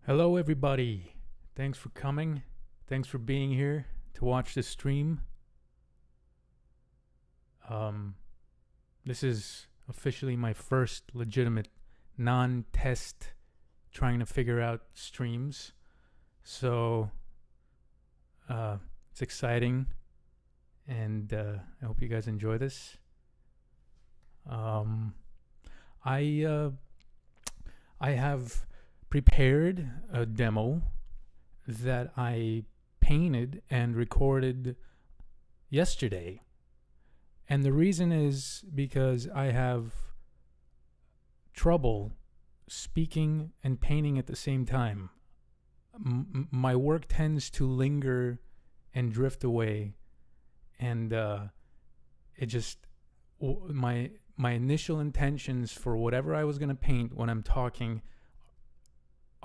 Hello, everybody. Thanks for coming. Thanks for being here to watch this stream. This is officially my first legitimate non-test trying to figure out streams. So it's exciting, and I hope you guys enjoy this. I have prepared a demo that I painted and recorded yesterday. And the reason is because I have trouble speaking and painting at the same time. My work tends to linger and drift away, and it just my initial intentions for whatever I was going to paint when I'm talking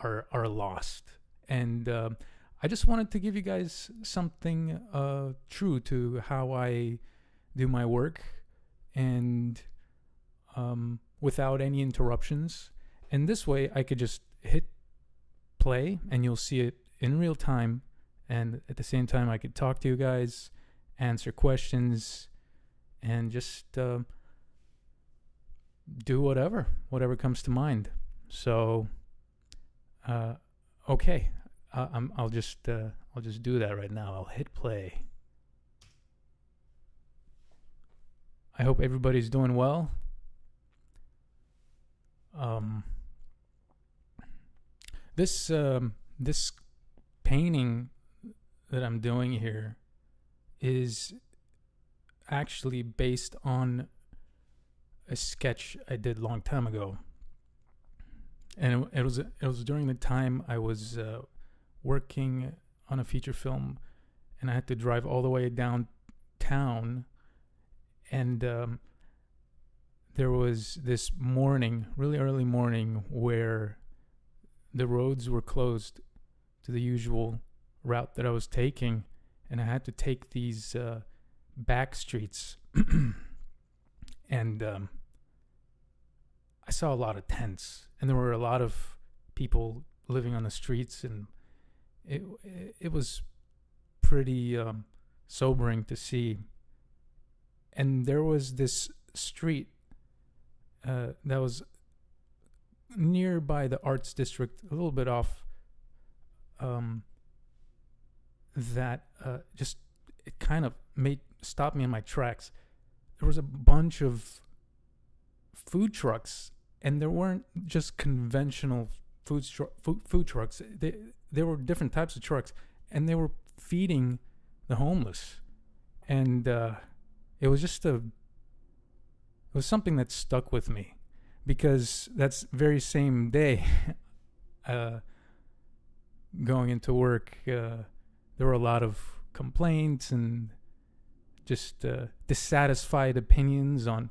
are lost. And I just wanted to give you guys something true to how I do my work, and without any interruptions. And this way I could just hit play and you'll see it in real time, and at the same time I could talk to you guys, answer questions, and just do whatever comes to mind. So okay, I'll just do that right now. I'll hit play. I hope everybody's doing well. This painting that I'm doing here is actually based on a sketch I did a long time ago. And it was during the time I was working on a feature film, and I had to drive all the way downtown. And there was this morning, really early morning, where the roads were closed to the usual route that I was taking, and I had to take these back streets. And I saw a lot of tents, and there were a lot of people living on the streets, and it was pretty sobering to see. And there was this street that was nearby the arts district, a little bit off, that just, it kind of stopped me in my tracks. There was a bunch of food trucks, and there weren't just conventional food trucks. There were different types of trucks, and they were feeding the homeless. And it was something that stuck with me, because that's very same day going into work, there were a lot of complaints and just dissatisfied opinions on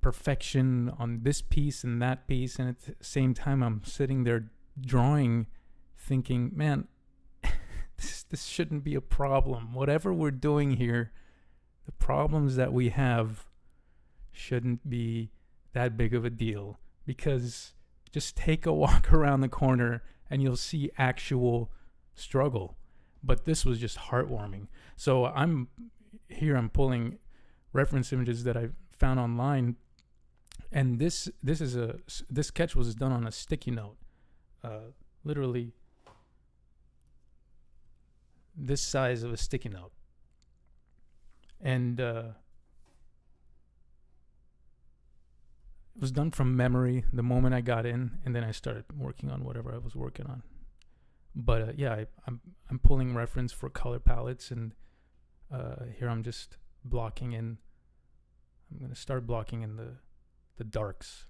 perfection on this piece and that piece. And at the same time, I'm sitting there drawing, thinking, man, this shouldn't be a problem. Whatever we're doing here, the problems that we have shouldn't be that big of a deal, because just take a walk around the corner and you'll see actual struggle. But this was just heartwarming. So I'm pulling reference images that I found online, and this sketch was done on a sticky note, literally this size of a sticky note. And it was done from memory the moment I got in, and then I started working on whatever I was working on. But yeah, I'm pulling reference for color palettes, and here I'm just blocking in. I'm going to start blocking in the darks.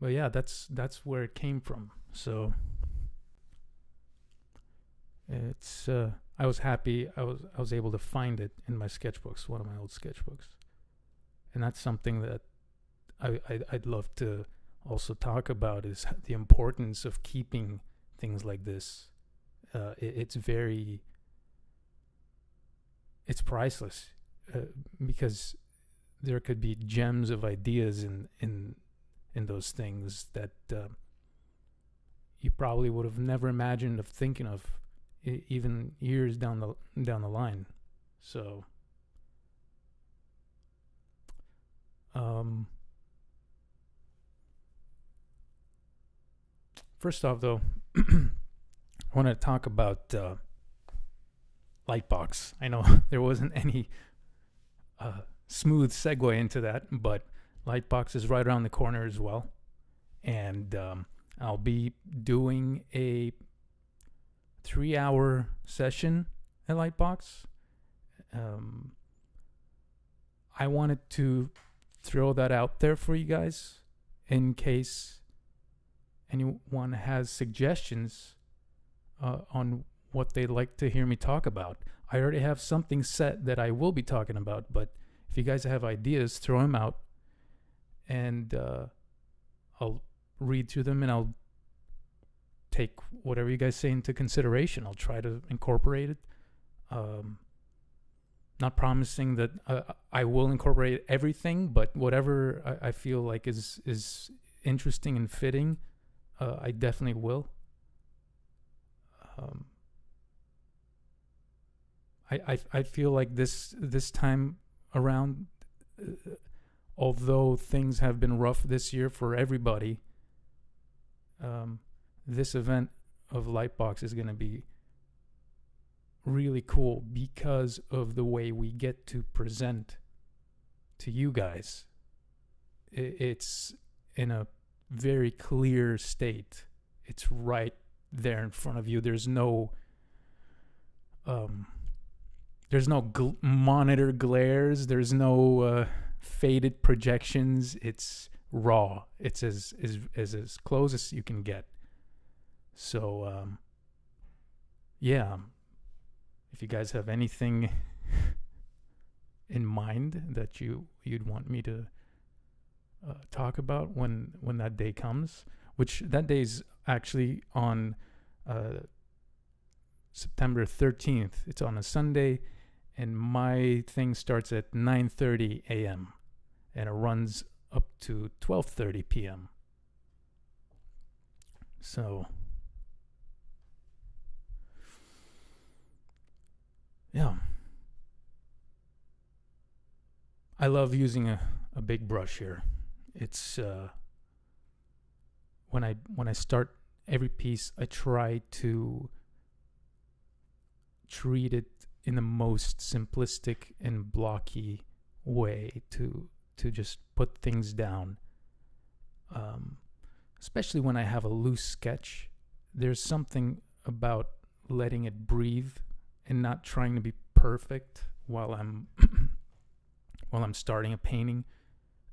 But yeah, that's where it came from. So it's I was happy I was able to find it in my sketchbooks, one of my old sketchbooks. And that's something that I'd love to also talk about, is the importance of keeping things like this. It's priceless, because there could be gems of ideas in in those things that you probably would have never imagined of thinking of, even years down the line. So first off, though, I want to talk about Lightbox. I know there wasn't any smooth segue into that, but Lightbox is right around the corner as well. And I'll be doing a 3-hour session at Lightbox. I wanted to throw that out there for you guys in case anyone has suggestions on what they'd like to hear me talk about. I already have something set that I will be talking about, but if you guys have ideas, throw them out, and I'll read through them, and I'll take whatever you guys say into consideration. I'll try to incorporate it. Not promising that I will incorporate everything, but whatever I feel like is interesting and fitting, I definitely will. I feel like this time around, although things have been rough this year for everybody, this event of Lightbox is going to be really cool because of the way we get to present to you guys. It's in a very clear state. It's right there in front of you. There's no monitor glares. There's no faded projections. It's raw. It's as close as you can get. So yeah, if you guys have anything in mind that you'd want me to talk about when that day comes, which that day's actually on September 13th. It's on a Sunday, and my thing starts at 9:30 a.m. and it runs up to 12:30 p.m. So yeah, I love using a big brush here. It's when I start every piece, I try to treat it in the most simplistic and blocky way to just put things down. Especially when I have a loose sketch, there's something about letting it breathe and not trying to be perfect while I'm starting a painting.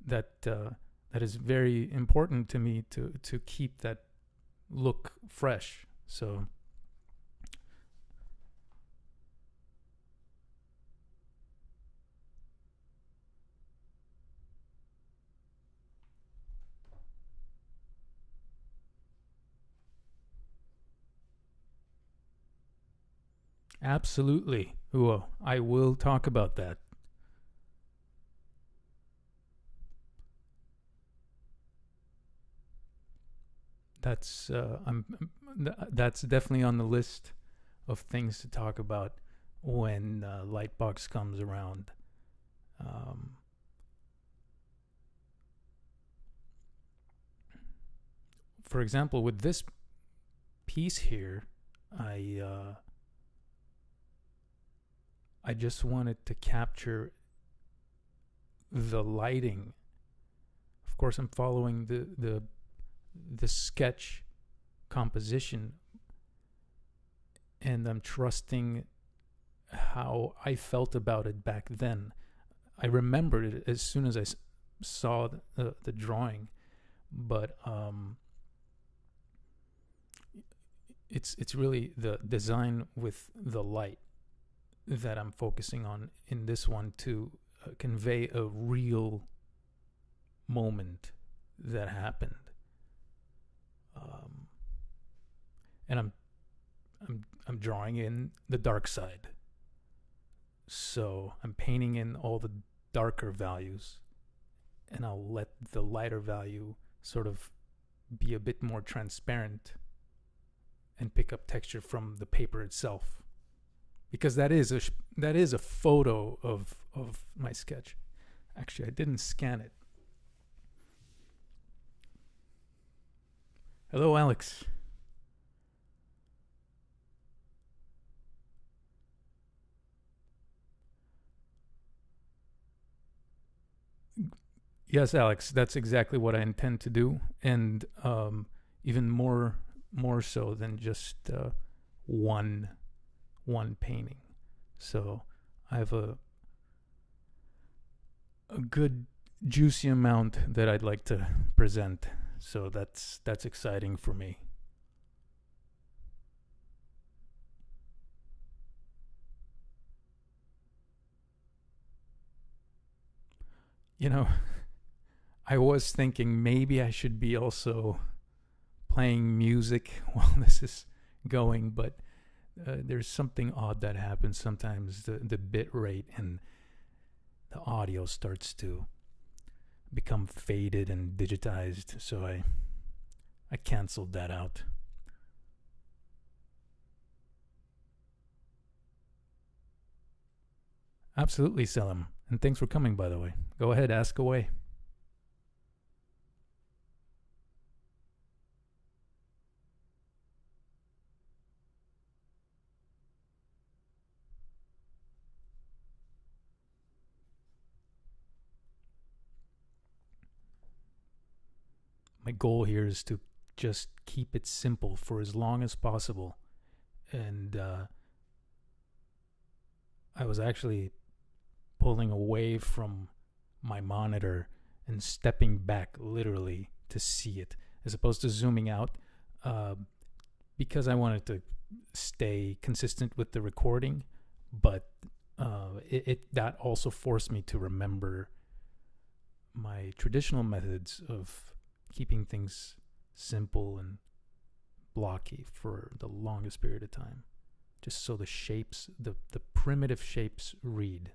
That is very important to me to keep that look fresh. So absolutely. Ooh, I will talk about that. That's definitely on the list of things to talk about when Lightbox comes around. For example, with this piece here, I just wanted to capture the lighting. Of course, I'm following the sketch composition, and I'm trusting how I felt about it back then. I remembered it as soon as I saw the drawing, but it's really the design with the light that I'm focusing on in this one to convey a real moment that happened. And I'm drawing in the dark side, so I'm painting in all the darker values, and I'll let the lighter value sort of be a bit more transparent and pick up texture from the paper itself, because that is a photo of my sketch. Actually, I didn't scan it. Hello, Alex. Yes, Alex, that's exactly what I intend to do, and even more so than just one painting. So I have a good juicy amount that I'd like to present. So that's exciting for me. You know, I was thinking maybe I should be also playing music while this is going, but there's something odd that happens sometimes. The bit rate and the audio starts to become faded and digitized, so I canceled that out. Absolutely, Selim. And thanks for coming, by the way. Go ahead, ask away. My goal here is to just keep it simple for as long as possible. And I was actually pulling away from my monitor and stepping back literally to see it, as opposed to zooming out, because I wanted to stay consistent with the recording. But that also forced me to remember my traditional methods of keeping things simple and blocky for the longest period of time, just so the shapes, the primitive shapes, read.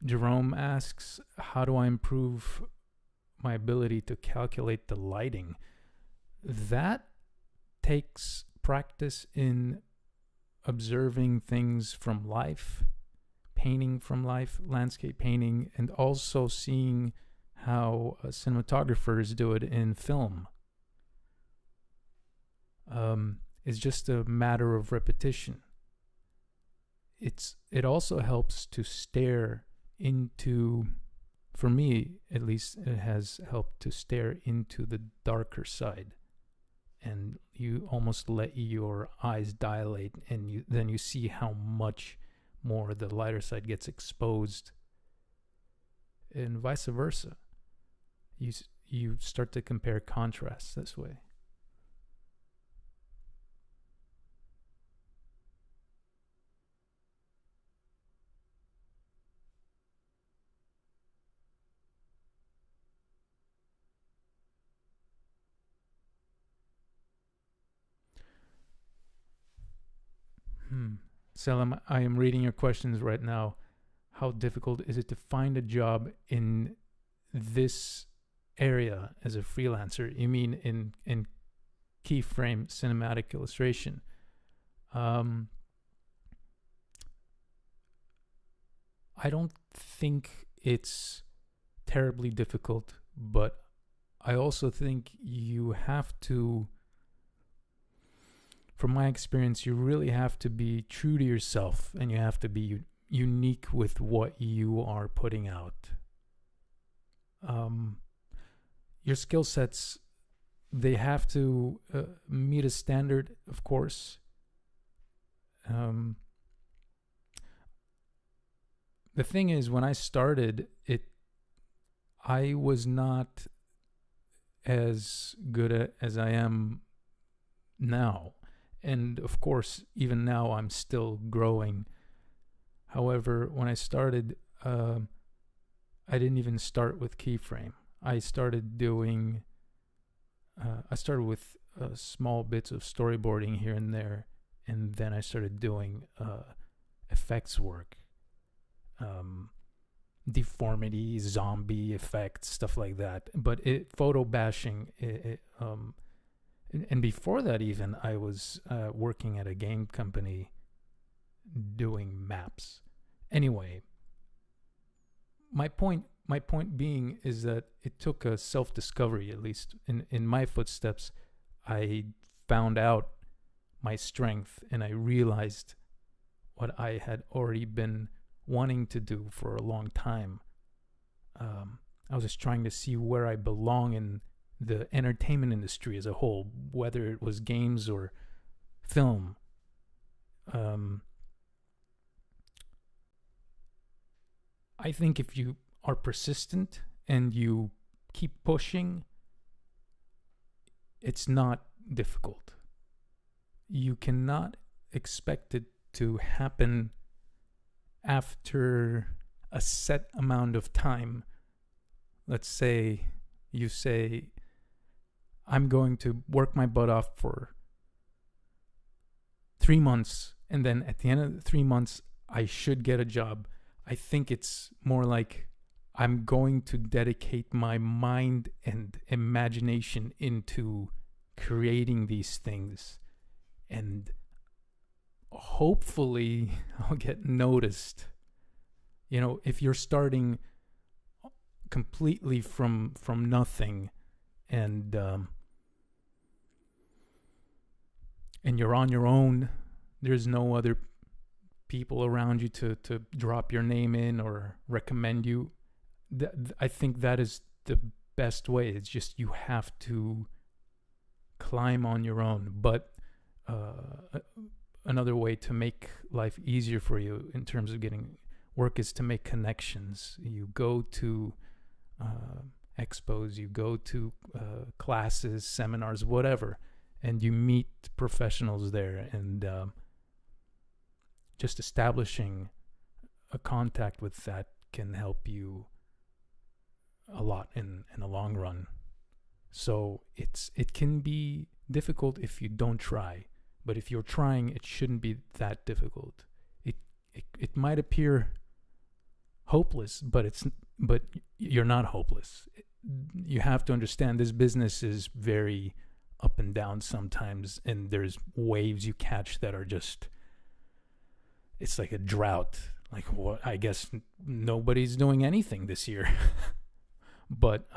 Jerome asks, how do I improve my ability to calculate the lighting? That takes practice in observing things from life, painting from life, landscape painting, and also seeing how cinematographers do it in film. It's just a matter of repetition. It also helps to stare into, for me at least, it has helped to stare into the darker side, and you almost let your eyes dilate, and then you see how much more the lighter side gets exposed, and vice versa. You start to compare contrasts this way. Selim, I am reading your questions right now. How difficult is it to find a job in this area as a freelancer? You mean in keyframe cinematic illustration? I don't think it's terribly difficult, but I also think you have to, from my experience, you really have to be true to yourself, and you have to be unique with what you are putting out. Your skill sets, they have to meet a standard, of course. The thing is, when I started it, I was not as good as I am now. And of course, even now, I'm still growing. However, when I started, I didn't even start with Keyframe. I started with small bits of storyboarding here and there, and then I started doing effects work, deformity, zombie effects, stuff like that. But photo bashing, and before that even, I was working at a game company doing maps. Anyway, my point being is that it took a self-discovery, at least in my footsteps. I found out my strength, and I realized what I had already been wanting to do for a long time. I was just trying to see where I belong in the entertainment industry as a whole, whether it was games or film. I think if you are persistent and you keep pushing, it's not difficult. You cannot expect it to happen after a set amount of time. Let's say you say, I'm going to work my butt off for 3 months, and then at the end of the 3 months, I should get a job. I think it's more like I'm going to dedicate my mind and imagination into creating these things, and hopefully I'll get noticed. You know, if you're starting completely from nothing, and you're on your own, there's no other people around you to drop your name in or recommend you. I think that is the best way. It's just you have to climb on your own. But another way to make life easier for you in terms of getting work is to make connections. You go to expos, you go to classes, seminars, whatever, and you meet professionals there, and just establishing a contact with that can help you a lot in the long run. So it can be difficult if you don't try, but if you're trying, it shouldn't be that difficult. It might appear hopeless, but you're not hopeless. You have to understand this business is very up and down sometimes, and there's waves you catch that are just, it's like a drought. Like, what? I guess nobody's doing anything this year. But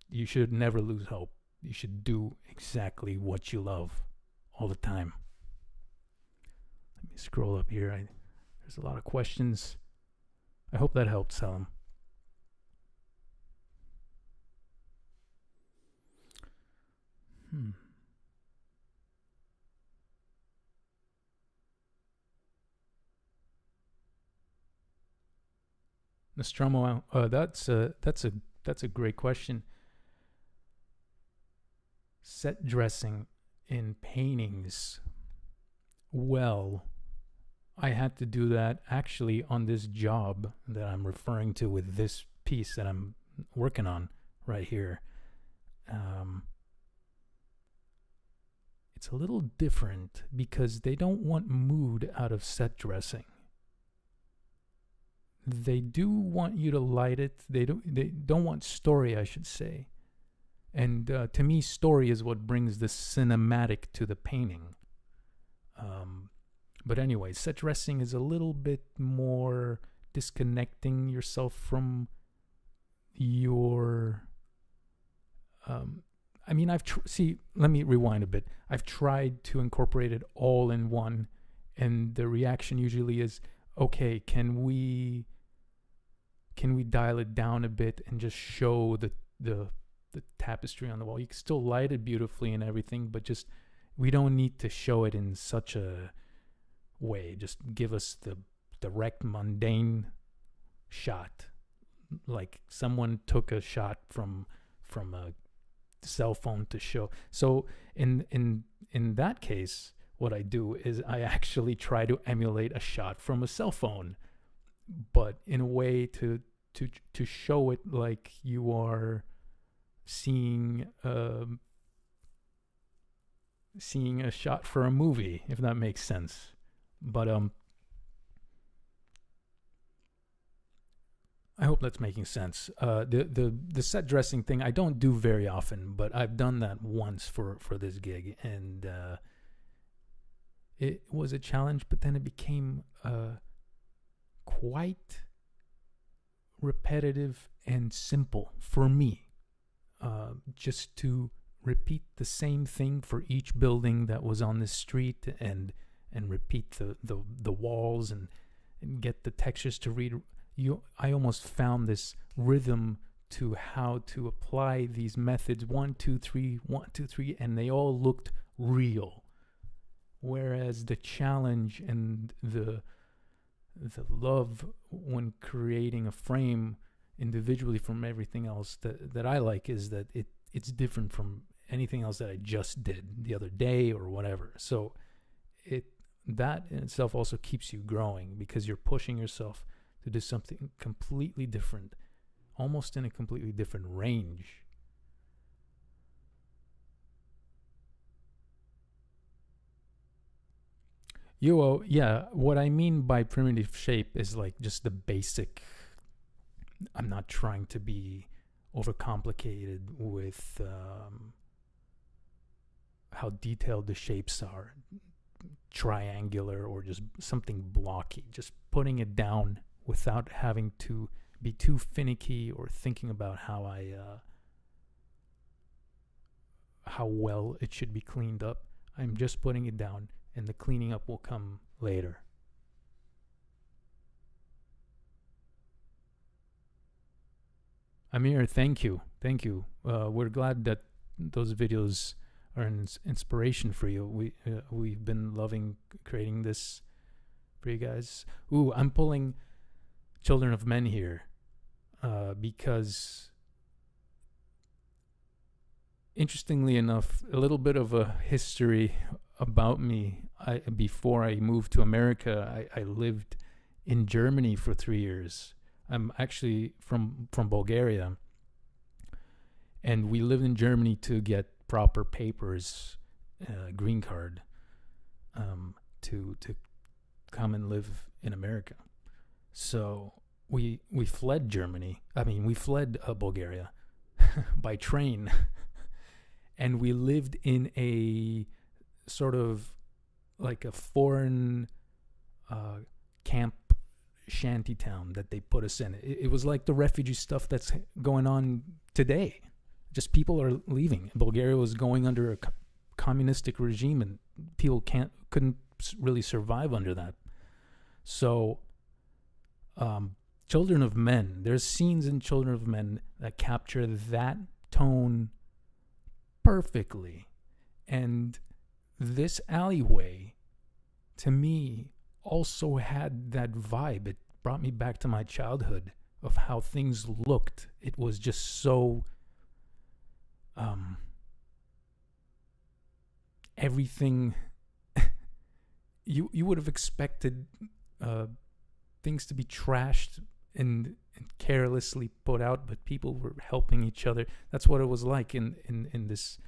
you should never lose hope. You should do exactly what you love all the time. Let me scroll up here. There's a lot of questions. I hope that helped, Salim. Nostromo, that's a great question. Set dressing in paintings. Well, I had to do that actually on this job that I'm referring to with this piece that I'm working on right here. It's a little different because they don't want mood out of set dressing. They do want you to light it. They don't want story, I should say. And to me, story is what brings the cinematic to the painting. But anyway, set dressing is a little bit more disconnecting yourself from your... I mean, let me rewind a bit. I've tried to incorporate it all in one, and the reaction usually is, okay, can we dial it down a bit and just show the tapestry on the wall? You can still light it beautifully and everything, but just, we don't need to show it in such a way. Just give us the direct, mundane shot, like someone took a shot from a cell phone to show. So in that case, what I do is I actually try to emulate a shot from a cell phone, but in a way to show it like you are seeing seeing a shot for a movie, if that makes sense. But I hope that's making sense. The set dressing thing I don't do very often, but I've done that once for this gig, and it was a challenge. But then it became quite repetitive and simple for me. Just to repeat the same thing for each building that was on the street, and repeat the walls, and get the textures to read. I almost found this rhythm to how to apply these methods, 1 2 3 1 2 3, and they all looked real. Whereas the challenge and the love when creating a frame individually from everything else that I like is that it's different from anything else that I just did the other day or whatever. So that in itself also keeps you growing, because you're pushing yourself to do something completely different, almost in a completely different range. Yeah, what I mean by primitive shape is like just the basic. I'm not trying to be overcomplicated with how detailed the shapes are, triangular or just something blocky. Just putting it down without having to be too finicky or thinking about how well it should be cleaned up. I'm just putting it down, and the cleaning up will come later. Amir, thank you. We're glad that those videos are an inspiration for you. We've been loving creating this for you guys. Ooh, I'm pulling Children of Men here because, interestingly enough, a little bit of a history about me. Before I moved to America, I lived in Germany for 3 years. I'm actually from Bulgaria, and we lived in Germany to get proper papers, green card, to come and live in America. So we fled Germany. I mean, we fled Bulgaria by train, and we lived in a sort of like a foreign camp shanty town that they put us in. It was like the refugee stuff that's going on today. Just people are leaving. Bulgaria was going under a communistic regime, and people couldn't really survive under that. So, Children of Men, there's scenes in Children of Men that capture that tone perfectly. And this alleyway, to me, also had that vibe. It brought me back to my childhood of how things looked. It was just so everything you would have expected things to be trashed and carelessly put out, but people were helping each other. That's what it was like in this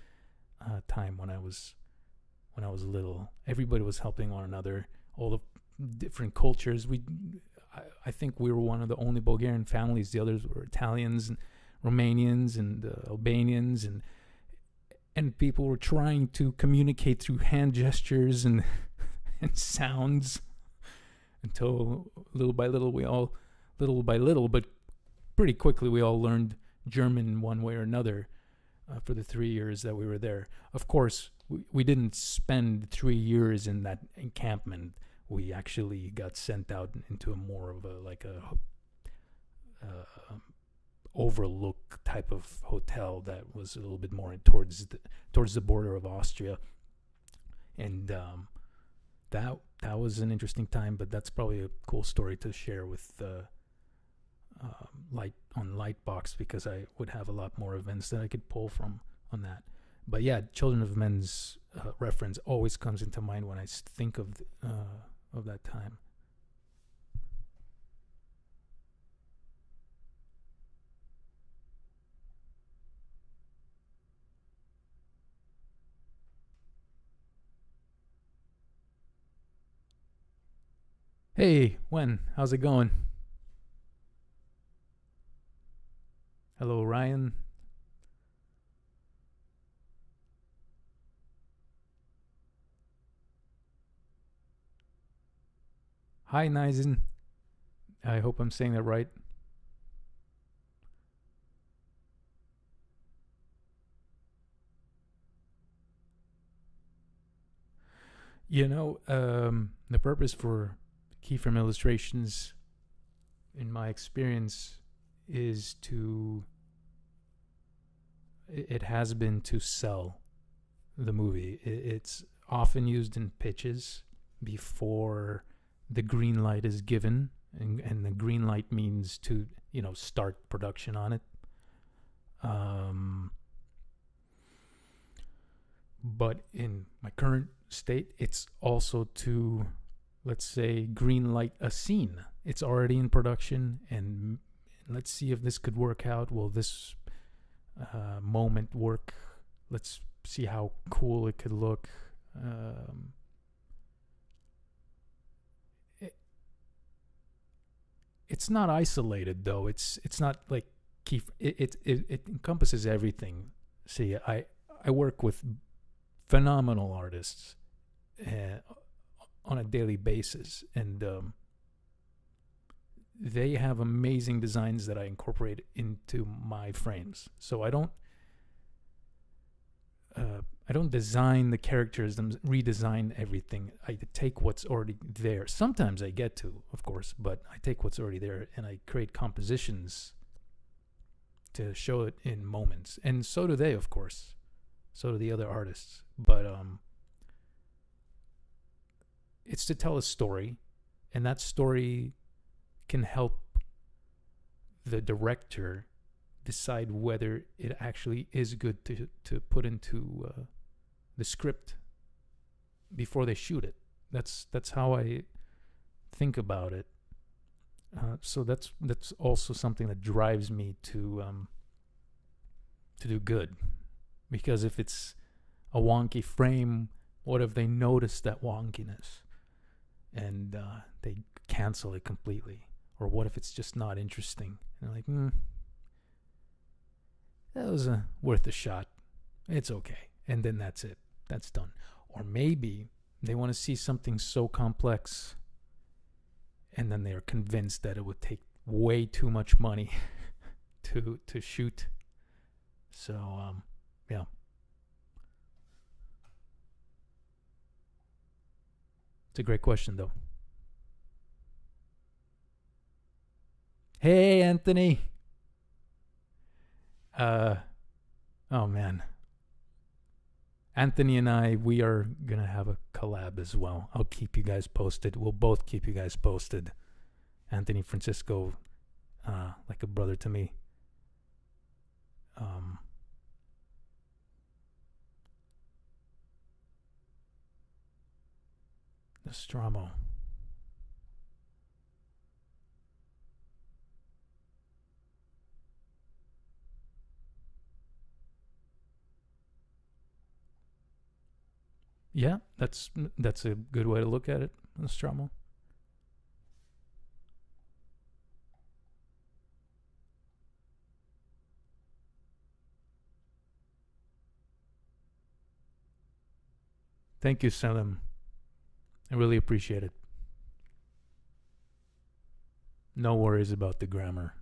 time when I was little. Everybody was helping one another. All the different cultures. I think we were one of the only Bulgarian families. The others were Italians and Romanians and Albanians, and people were trying to communicate through hand gestures and sounds, until little by little, but pretty quickly we all learned German one way or another for the 3 years that we were there. Of course, we didn't spend 3 years in that encampment. We actually got sent out into a more of a overlook type of hotel that was a little bit more towards the border of Austria, and that was an interesting time. But that's probably a cool story to share with Lightbox, because I would have a lot more events that I could pull from on that. But yeah, Children of Men's reference always comes into mind when I think of that time. Hey, Wen, how's it going? Hello, Ryan. Hi, Nizen. I hope I'm saying that right. The purpose for keyframe illustrations, in my experience, is it has been to sell the movie. It's often used in pitches before the green light is given, and the green light means to, start production on it. But in my current state, it's also to, let's say, green light a scene. It's already in production, and let's see if this could work out. Will this moment work? Let's see how cool it could look. It's not isolated though. It's not like it encompasses everything. See, I work with phenomenal artists on a daily basis, and they have amazing designs that I incorporate into my frames. So I don't design the characters, redesign everything. I take what's already there. Sometimes I get to, of course, but I take what's already there and I create compositions to show it in moments. And so do they, of course. So do the other artists. But it's to tell a story, and that story can help the director decide whether it actually is good to put into the script before they shoot it. That's how I think about it. So that's also something that drives me to do good, because if it's a wonky frame, what if they notice that wonkiness and they cancel it completely? Or what if it's just not interesting? And they're like, that was worth a shot. It's okay. And then that's it. That's done. Or maybe they want to see something so complex, and then they're convinced that it would take way too much money to shoot. So, yeah. It's a great question, though. Hey, Anthony. Oh man, Anthony and I, we are gonna have a collab as well. I'll keep you guys posted. We'll both keep you guys posted. Anthony Francisco, like a brother to me. Nostromo. Yeah, that's a good way to look at it, Nostromo. Thank you, Salim. I really appreciate it. No worries about the grammar.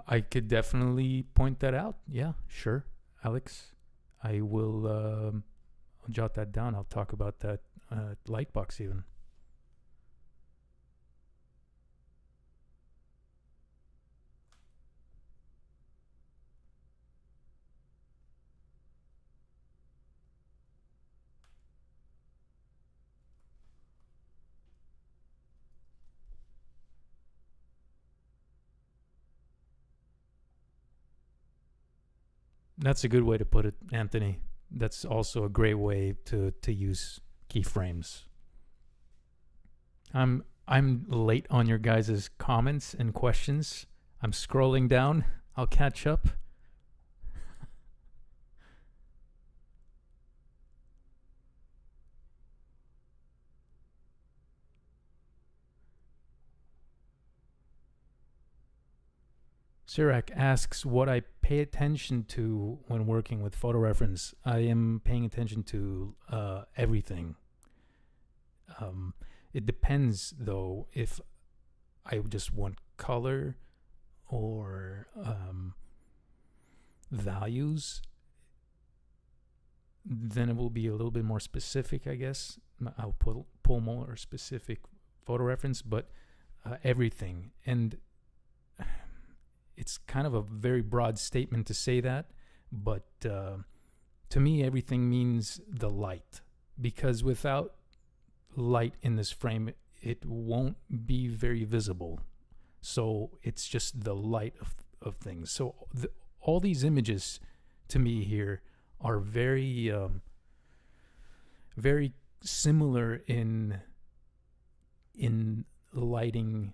I could definitely point that out. Yeah, sure, Alex. I will I'll jot that down. I'll talk about that Lightbox even. That's a good way to put it, Anthony. That's also a great way to use keyframes. I'm late on your guys' comments and questions. I'm scrolling down. I'll catch up. Sirac asks what I pay attention to when working with photo reference. I am paying attention to everything. It depends, though, if I just want color or values, then it will be a little bit more specific, I guess. I'll pull more specific photo reference, but everything. And it's kind of a very broad statement to say that, but to me, everything means the light, because without light in this frame, it won't be very visible. So it's just the light of things. So all these images to me here are very very similar in lighting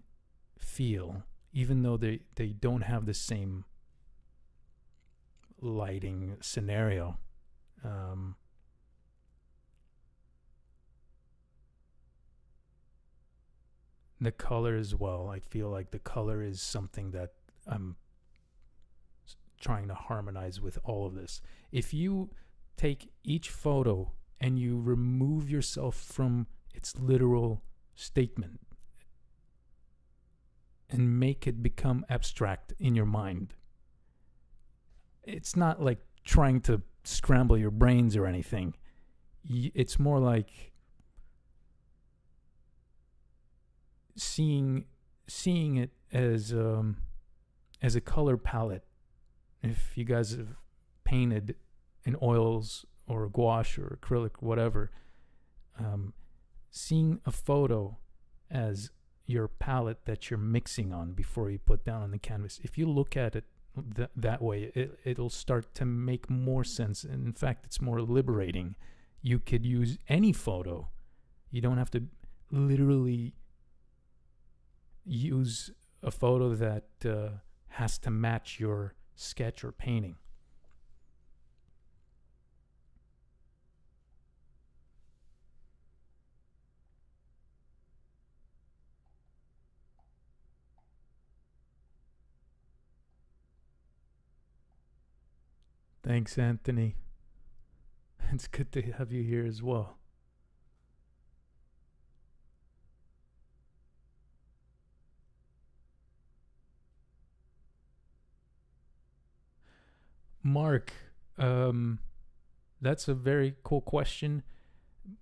feel, even though they don't have the same lighting scenario. The color as well. I feel like the color is something that I'm trying to harmonize with all of this. If you take each photo and you remove yourself from its literal statement and make it become abstract in your mind, it's not like trying to scramble your brains or anything. It's more like seeing it as a color palette. If you guys have painted in oils or gouache or acrylic, whatever, seeing a photo as your palette that you're mixing on before you put down on the canvas, if you look at it that way, it'll start to make more sense. And in fact, it's more liberating. You could use any photo. You don't have to literally use a photo that has to match your sketch or painting. Thanks, Anthony. It's good to have you here as well. Mark, that's a very cool question.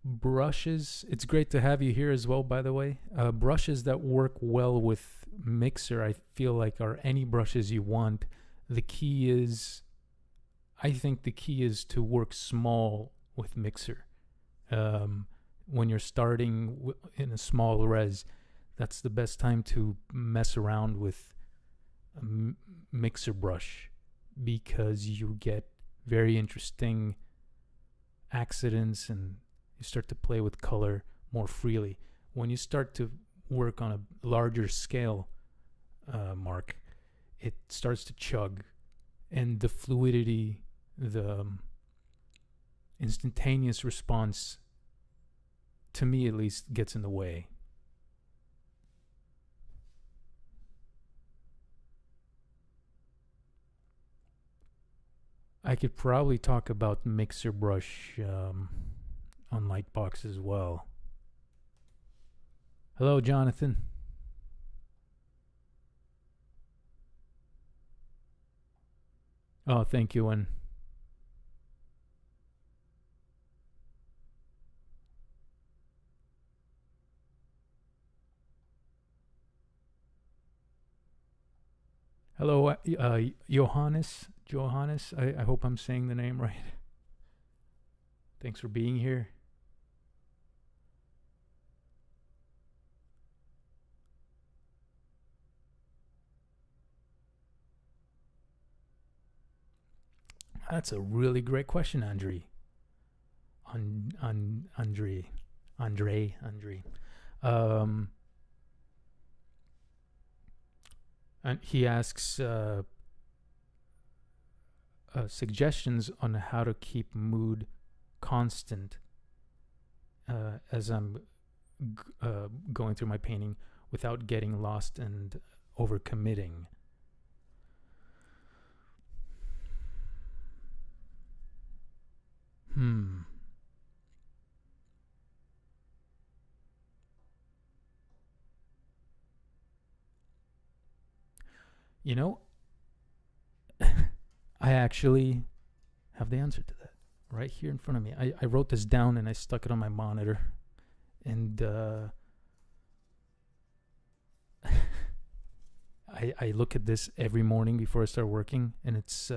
Brushes, it's great to have you here as well, by the way. Brushes that work well with Mixer, I feel like, are any brushes you want. The key is, I think the key is to work small with Mixer. When you're starting in a small res, that's the best time to mess around with a Mixer brush, because you get very interesting accidents and you start to play with color more freely. When you start to work on a larger scale, Mark, it starts to chug, and the fluidity, the instantaneous response, to me at least, gets in the way. I could probably talk about Mixer brush on Lightbox as well. Hello, Jonathan. Oh, thank you, and hello, Johannes. I hope I'm saying the name right. Thanks for being here. That's a really great question, Andre. Andre. And he asks, suggestions on how to keep mood constant as I'm going through my painting without getting lost and overcommitting. You know, I actually have the answer to that right here in front of me. I wrote this down and I stuck it on my monitor. And I look at this every morning before I start working. And it's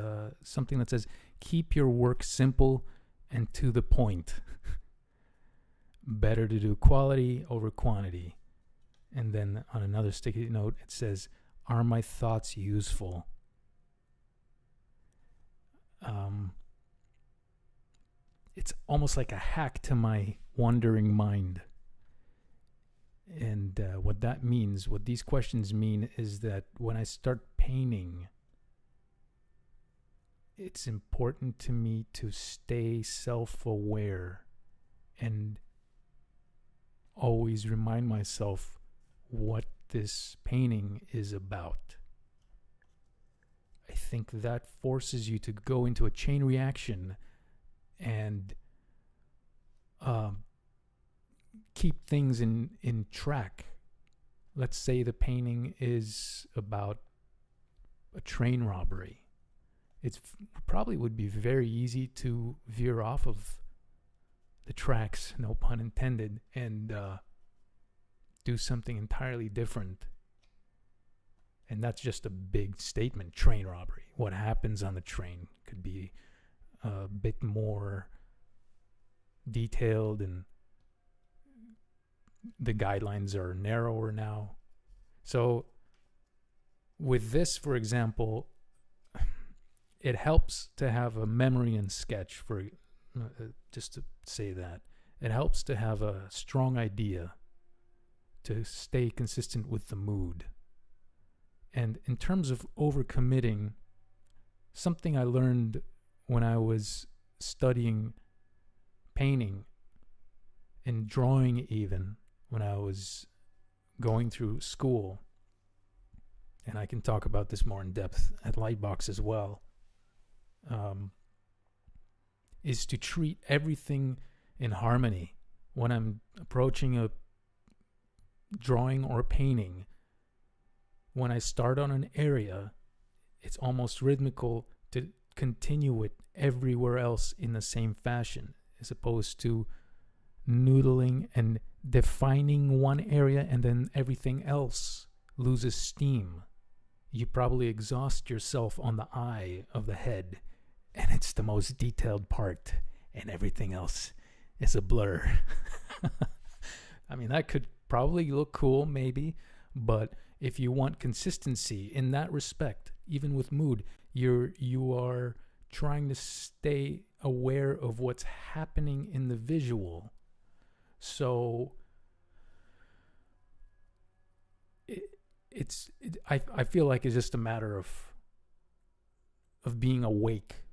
something that says, keep your work simple and to the point. Better to do quality over quantity. And then on another sticky note, it says, are my thoughts useful? It's almost like a hack to my wandering mind. And what that means, what these questions mean, is that when I start painting, it's important to me to stay self-aware and always remind myself what this painting is about. I think that forces you to go into a chain reaction and keep things in track. Let's say the painting is about a train robbery. It probably would be very easy to veer off of the tracks, no pun intended, and do something entirely different. And that's just a big statement, train robbery. What happens on the train could be a bit more detailed, and the guidelines are narrower now. So with this, for example, it helps to have a memory and sketch, for just to say that. It helps to have a strong idea to stay consistent with the mood. And in terms of overcommitting, something I learned when I was studying painting and drawing, even when I was going through school, and I can talk about this more in depth at Lightbox as well, is to treat everything in harmony. When I'm approaching a drawing or a painting, when I start on an area, it's almost rhythmical to continue it everywhere else in the same fashion, as opposed to noodling and defining one area and then everything else loses steam. You probably exhaust yourself on the eye of the head, and it's the most detailed part, and everything else is a blur. I mean, that could probably look cool, maybe, but if you want consistency in that respect, even with mood, you are trying to stay aware of what's happening in the visual. So I feel like it's just a matter of being awake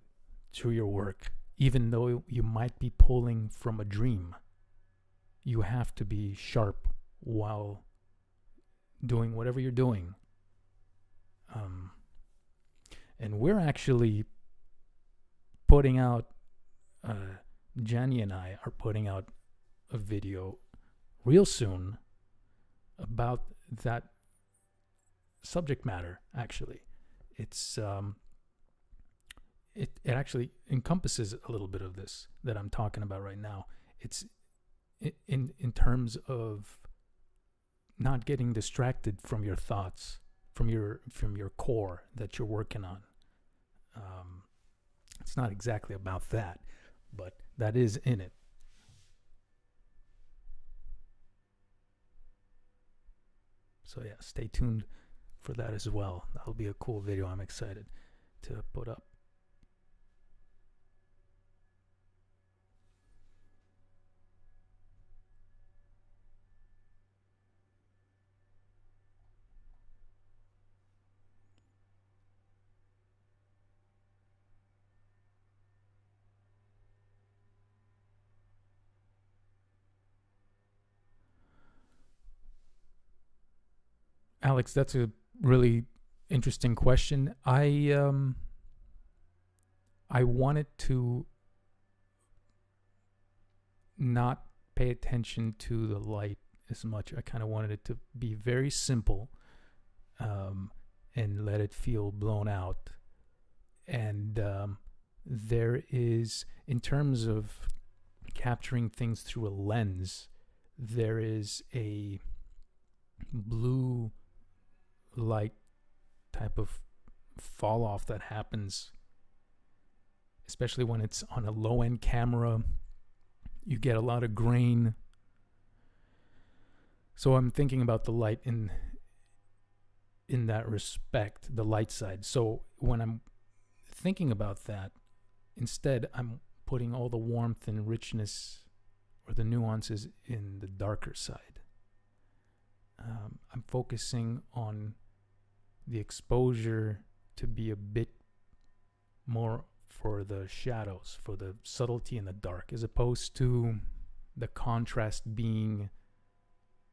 to your work, even though you might be pulling from a dream. You have to be sharp while doing whatever you're doing. And we're actually putting out, Jenny and I are putting out a video real soon about that subject matter. Actually, it's it actually encompasses a little bit of this that I'm talking about right now. It's in terms of not getting distracted from your thoughts, from your core that you're working on. It's not exactly about that, but that is in it. So yeah, stay tuned for that as well. That'll be a cool video. I'm excited to put up. Alex, that's a really interesting question. I wanted to not pay attention to the light as much. I kind of wanted it to be very simple, and let it feel blown out. And there is, in terms of capturing things through a lens, there is a blue light type of fall off that happens, especially when it's on a low end camera. You get a lot of grain. So I'm thinking about the light in that respect, the light side. So when I'm thinking about that, instead I'm putting all the warmth and richness or the nuances in the darker side. I'm focusing on the exposure to be a bit more for the shadows, for the subtlety in the dark, as opposed to the contrast being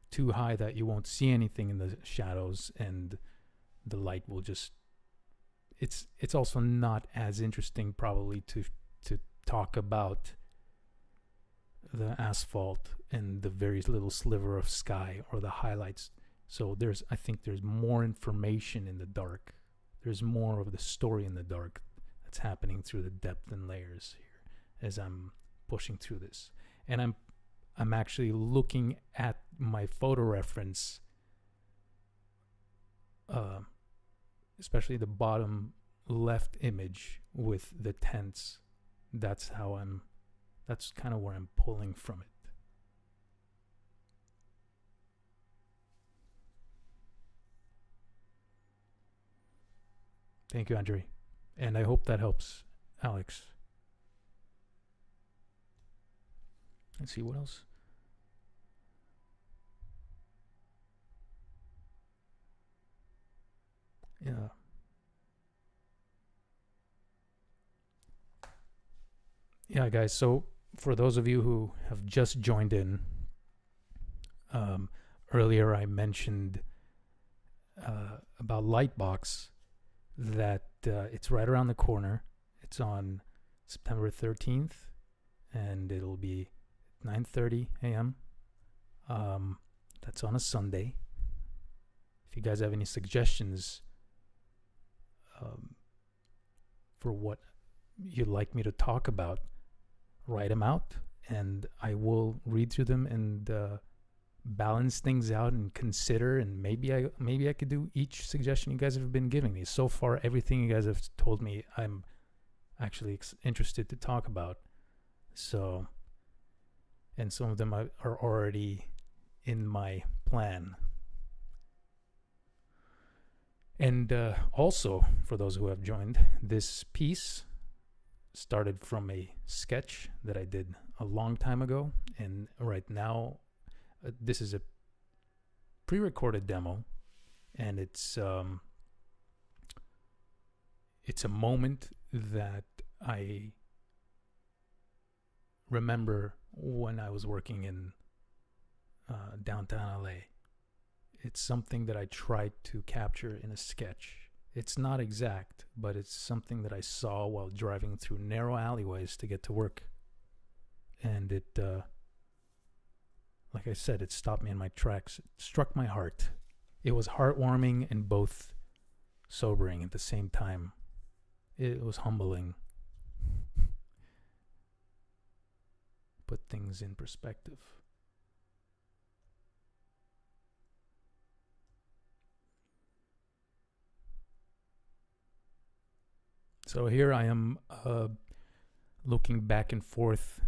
too high that you won't see anything in the shadows and the light will just, it's also not as interesting probably to talk about the asphalt and the very little sliver of sky or the highlights. So I think there's more information in the dark. There's more of the story in the dark that's happening through the depth and layers here as I'm pushing through this. And I'm actually looking at my photo reference, especially the bottom left image with the tents. That's kind of where I'm pulling from it. Thank you, Andre. And I hope that helps, Alex. Let's see what else. Yeah. Yeah, guys. So for those of you who have just joined in, earlier I mentioned about Lightbox, that it's right around the corner. It's on September 13th, and it'll be 9:30 a.m. That's on a Sunday. If you guys have any suggestions for what you'd like me to talk about, write them out, and I will read through them and balance things out and consider, and maybe I could do each suggestion you guys have been giving me. So far, everything you guys have told me, I'm actually interested to talk about. So, and some of them are already in my plan. And also, for those who have joined, this piece started from a sketch that I did a long time ago, and right now this is a pre-recorded demo, and it's a moment that I remember when I was working in downtown LA. It's something that I tried to capture in a sketch. It's not exact, but it's something that I saw while driving through narrow alleyways to get to work. And it, like I said, it stopped me in my tracks. It struck my heart. It was heartwarming and both sobering at the same time. It was humbling. Put things in perspective. So here I am looking back and forth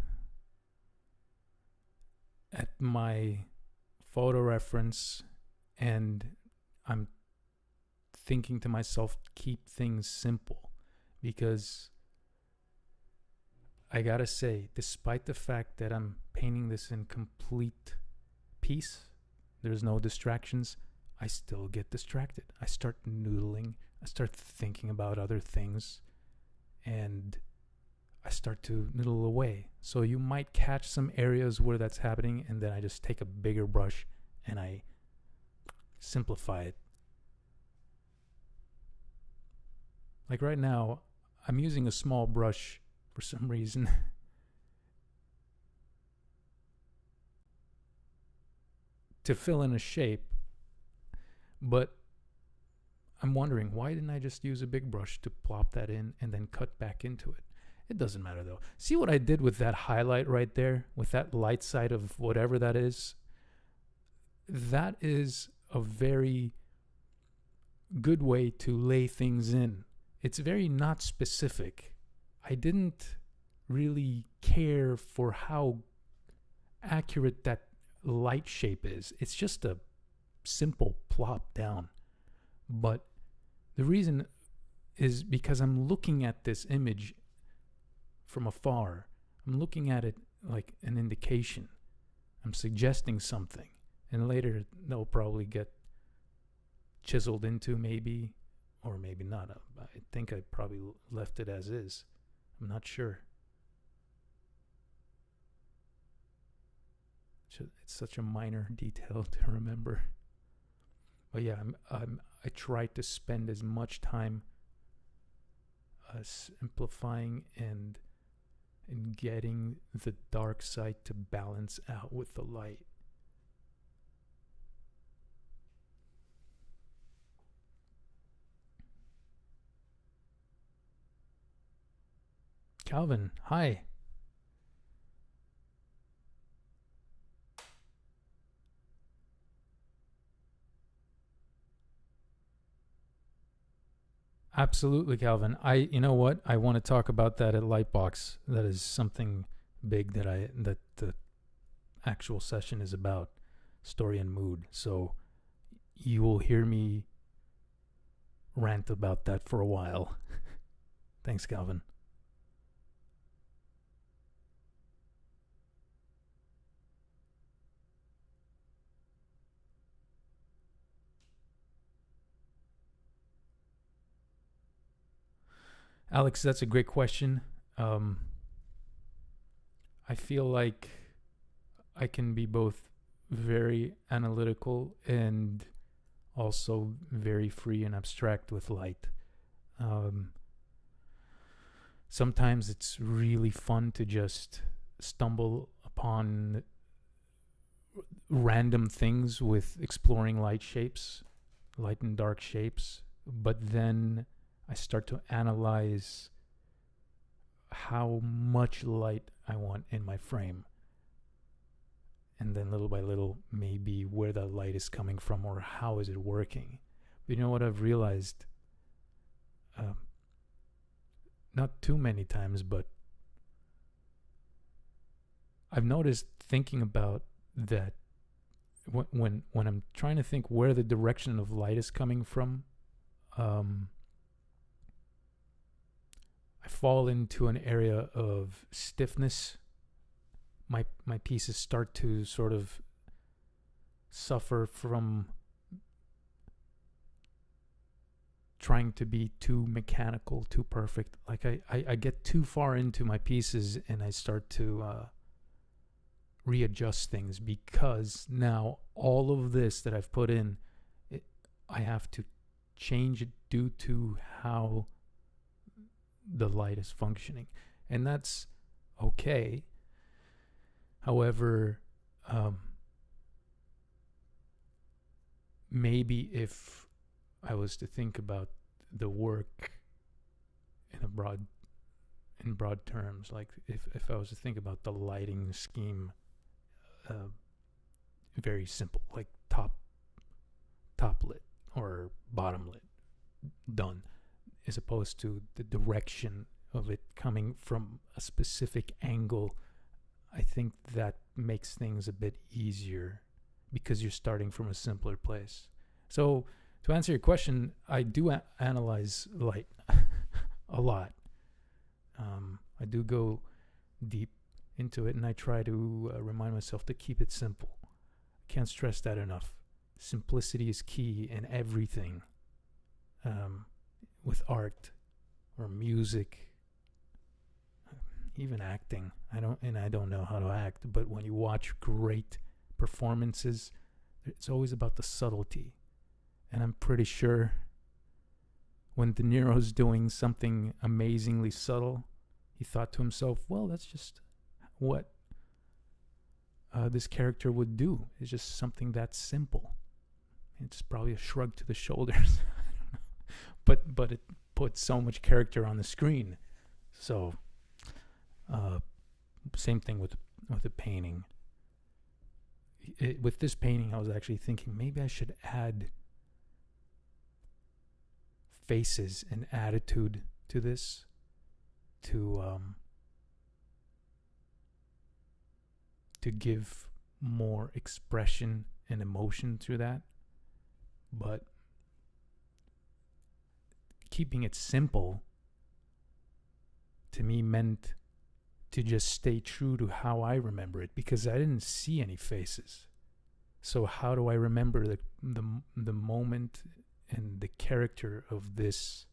at my photo reference, and I'm thinking to myself, keep things simple, because I gotta say, despite the fact that I'm painting this in complete peace, there's no distractions, I still get distracted. I start noodling, I start thinking about other things, and I start to noodle away. So you might catch some areas where that's happening, and then I just take a bigger brush and I simplify it Like right now, I'm using a small brush for some reason. To fill in a shape, but I'm wondering, why didn't I just use a big brush to plop that in and then cut back into it? It doesn't matter though. See what I did with that highlight right there, with that light side of whatever that is? That is a very good way to lay things in. It's very not specific. I didn't really care for how accurate that light shape is. It's just a simple plop down. But the reason is because I'm looking at this image from afar. I'm looking at it like an indication. I'm suggesting something. And later they'll probably get chiseled into, maybe, or maybe not. I think I probably left it as is. I'm not sure. It's such a minor detail to remember. But yeah, I try to spend as much time simplifying and getting the dark side to balance out with the light. Calvin, hi. Absolutely, Calvin. You know what? I want to talk about that at Lightbox. That is something big that the actual session is about, story and mood. So you will hear me rant about that for a while. Thanks, Calvin. Alex, that's a great question. I feel like I can be both very analytical and also very free and abstract with light. Sometimes it's really fun to just stumble upon random things with exploring light shapes, light and dark shapes, but then I start to analyze how much light I want in my frame. And then little by little, maybe where that light is coming from or how is it working. But you know what I've realized? Not too many times, but I've noticed thinking about that when I'm trying to think where the direction of light is coming from, I fall into an area of stiffness. My pieces start to sort of suffer from trying to be too mechanical, too perfect. Like I get too far into my pieces and I start to readjust things, because now all of this that I've put in, I have to change it due to how the light is functioning, and that's okay. However, maybe if I was to think about the work in broad terms, like if I was to think about the lighting scheme, very simple, like top lit or bottom lit, done, as opposed to the direction of it coming from a specific angle. I think that makes things a bit easier because you're starting from a simpler place. So to answer your question, I do analyze light a lot. I do go deep into it, and I try to remind myself to keep it simple. I can't stress that enough. Simplicity is key in everything. With art or music, even acting. I don't know how to act, but when you watch great performances, it's always about the subtlety. And I'm pretty sure when De Niro's doing something amazingly subtle, he thought to himself, well, that's just what this character would do. It's just something that simple. It's probably a shrug to the shoulders. but it puts so much character on the screen. So same thing with the painting. With this painting, I was actually thinking maybe I should add faces and attitude to this to give more expression and emotion through that. But keeping it simple to me meant to just stay true to how I remember it, because I didn't see any faces. So how do I remember the moment and the character of this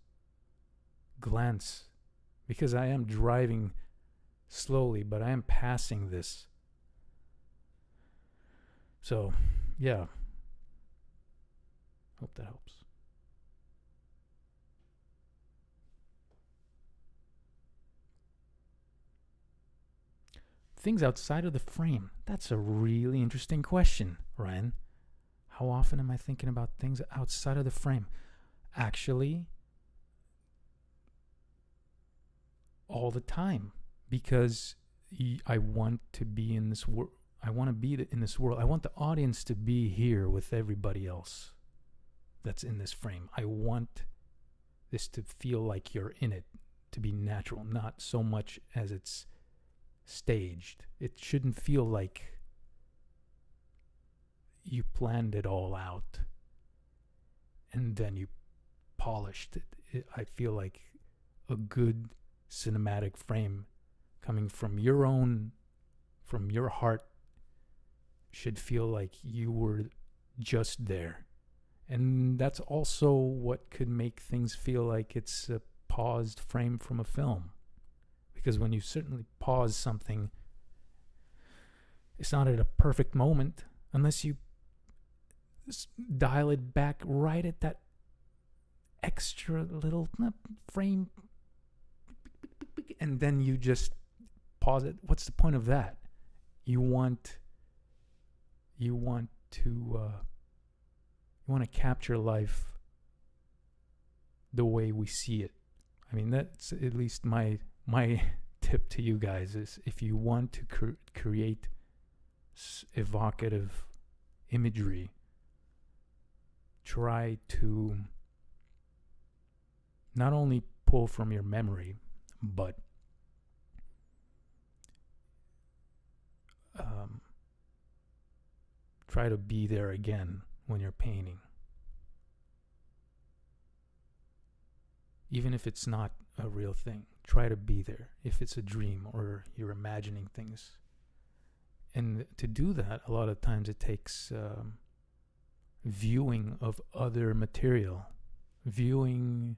glance? Because I am driving slowly, but I am passing this. So, yeah. Hope that helps. Things outside of the frame. That's a really interesting question, Ryan. How often am I thinking about things outside of the frame? Actually, all the time, because I want to be in this world. I want to be in this world. I want the audience to be here with everybody else that's in this frame. I want this to feel like you're in it, to be natural, not so much as it's staged. It shouldn't feel like you planned it all out and then you polished it. I feel like a good cinematic frame coming from your heart should feel like you were just there. And that's also what could make things feel like it's a paused frame from a film. Because when you certainly pause something, it's not at a perfect moment unless you dial it back right at that extra little frame, and then you just pause it. What's the point of that? You want to capture life the way we see it. I mean, that's at least my tip to you guys is, if you want to create evocative imagery, try to not only pull from your memory, but try to be there again when you're painting. Even if it's not a real thing, try to be there. If it's a dream or you're imagining things. And to do that, a lot of times it takes viewing of other material, viewing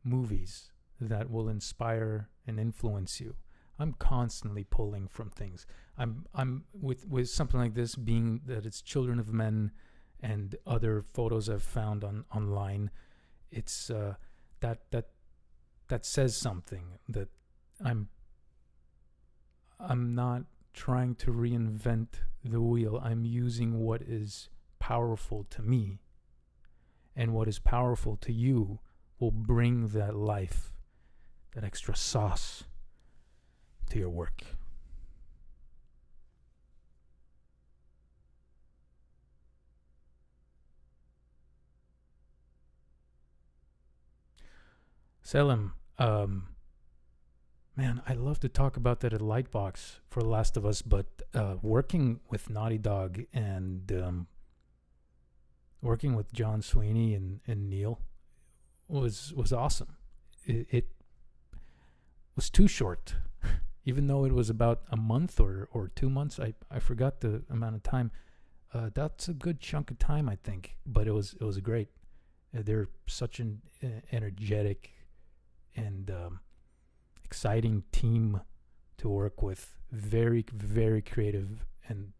movies that will inspire and influence you. I'm constantly pulling from things. I'm with something like this, being that it's Children of Men and other photos I've found online. It's that says something, that I'm not trying to reinvent the wheel. I'm using what is powerful to me, and what is powerful to you will bring that life, that extra sauce to your work. Selim, man, I love to talk about that at Lightbox for The Last of Us, but working with Naughty Dog and working with John Sweeney and Neil was awesome. It was too short. Even though it was about a month or 2 months, I forgot the amount of time. That's a good chunk of time, I think. But it was great. They're such an energetic and exciting team to work with. Very, very creative and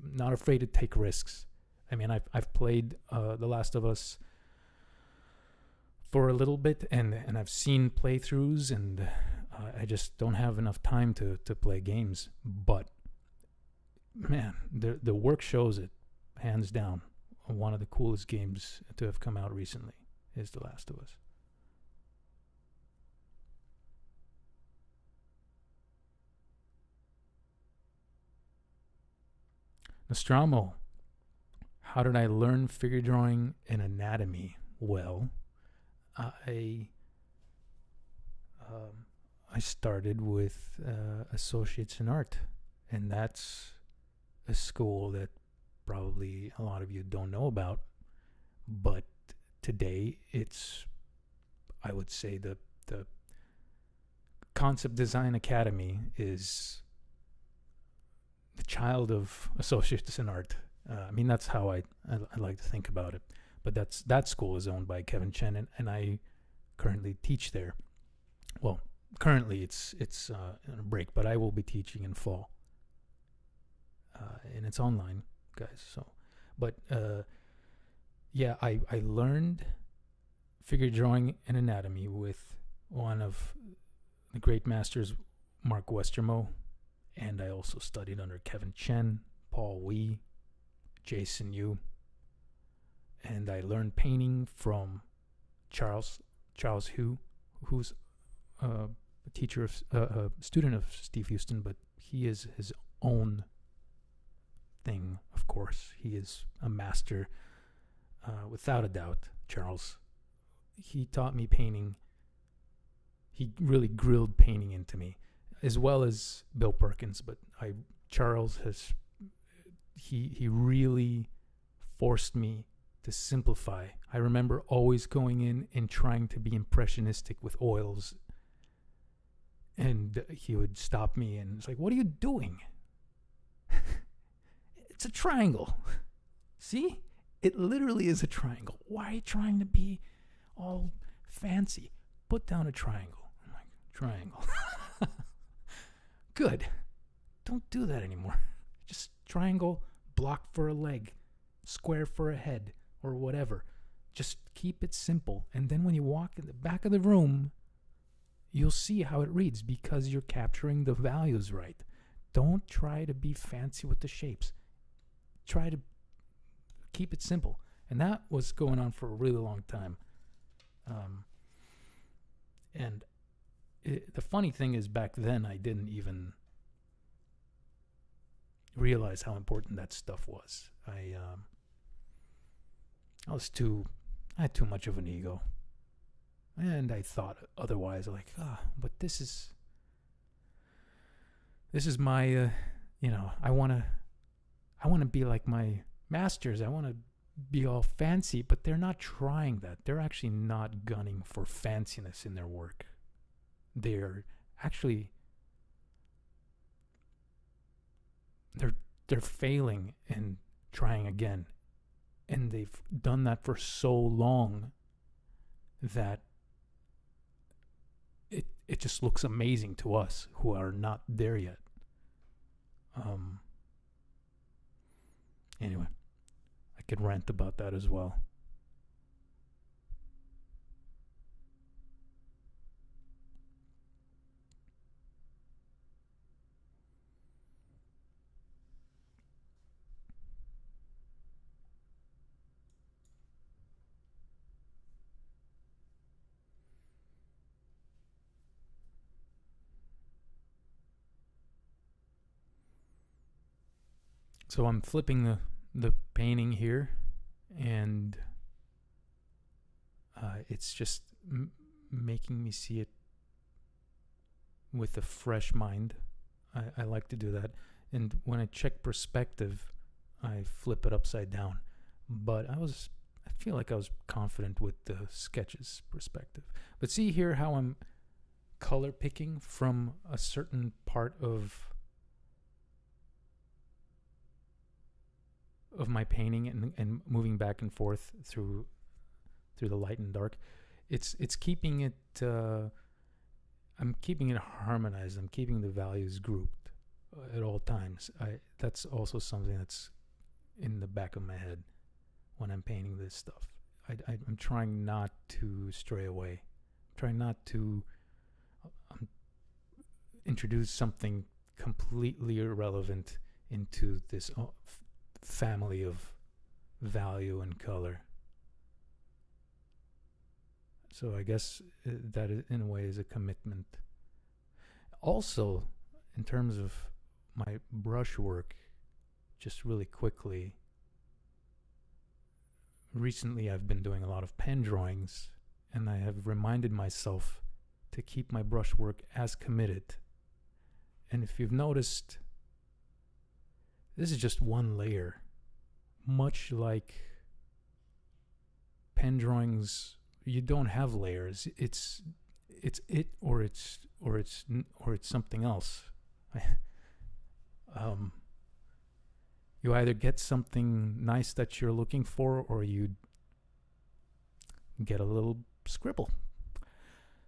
not afraid to take risks. I mean, I've played The Last of Us for a little bit, and I've seen playthroughs, and I just don't have enough time to play games. But man, the work shows it, hands down. One of the coolest games to have come out recently is The Last of Us. Nostromo, how did I learn figure drawing and anatomy? Well, I started with Associates in Art, and that's a school that probably a lot of you don't know about, but today it's, I would say, the Concept Design Academy is the child of Associates in Art. I mean, that's how I like to think about it. But that school is owned by Kevin Chen, and I currently teach there. Well, currently it's on a break, but I will be teaching in fall, and it's online, guys. So, but yeah, I learned figure drawing and anatomy with one of the great masters, Mark Westermo, and I also studied under Kevin Chen, Paul Wee, Jason Yu, and I learned painting from Charles Hu, who's a teacher of a student of Steve Houston, but he is his own thing. Of course, he is a master, without a doubt. Charles, he taught me painting. He really grilled painting into me, as well as Bill Perkins. But Charles has he really forced me to simplify. I remember always going in and trying to be impressionistic with oils, and he would stop me and it's like, "What are you doing? It's a triangle. See? It literally is a triangle. Why are you trying to be all fancy? Put down a triangle." I'm like, "Triangle." Good. Don't do that anymore. Just triangle, block for a leg, square for a head, or whatever. Just keep it simple. And then when you walk in the back of the room, you'll see how it reads because you're capturing the values right. Don't try to be fancy with the shapes. Try to keep it simple. And that was going on for a really long time. And the funny thing is, back then I didn't even realize how important that stuff was. I had too much of an ego, and I thought otherwise. Like, but this is my, I want to be like my masters. I want to be all fancy, but they're not trying that. They're actually not gunning for fanciness in their work. They're actually they're failing and trying again, and they've done that for so long that it just looks amazing to us who are not there yet. Anyway, I could rant about that as well. So I'm flipping the painting here, and it's just making me see it with a fresh mind. I like to do that. And when I check perspective, I flip it upside down. But I feel like I was confident with the sketches perspective. But see here how I'm color picking from a certain part of my painting and moving back and forth through the light and dark. It's keeping it I'm keeping it harmonized. I'm keeping the values grouped at all times. That's also something that's in the back of my head when I'm painting this stuff. I'm trying not to stray away. I'm trying not to introduce something completely irrelevant into this family of value and color. So I guess that in a way is a commitment. Also, in terms of my brushwork, just really quickly, recently I've been doing a lot of pen drawings, and I have reminded myself to keep my brushwork as committed. And if you've noticed, this is just one layer. Much like pen drawings, you don't have layers. It's it or it's something else. You either get something nice that you're looking for, or you get a little scribble.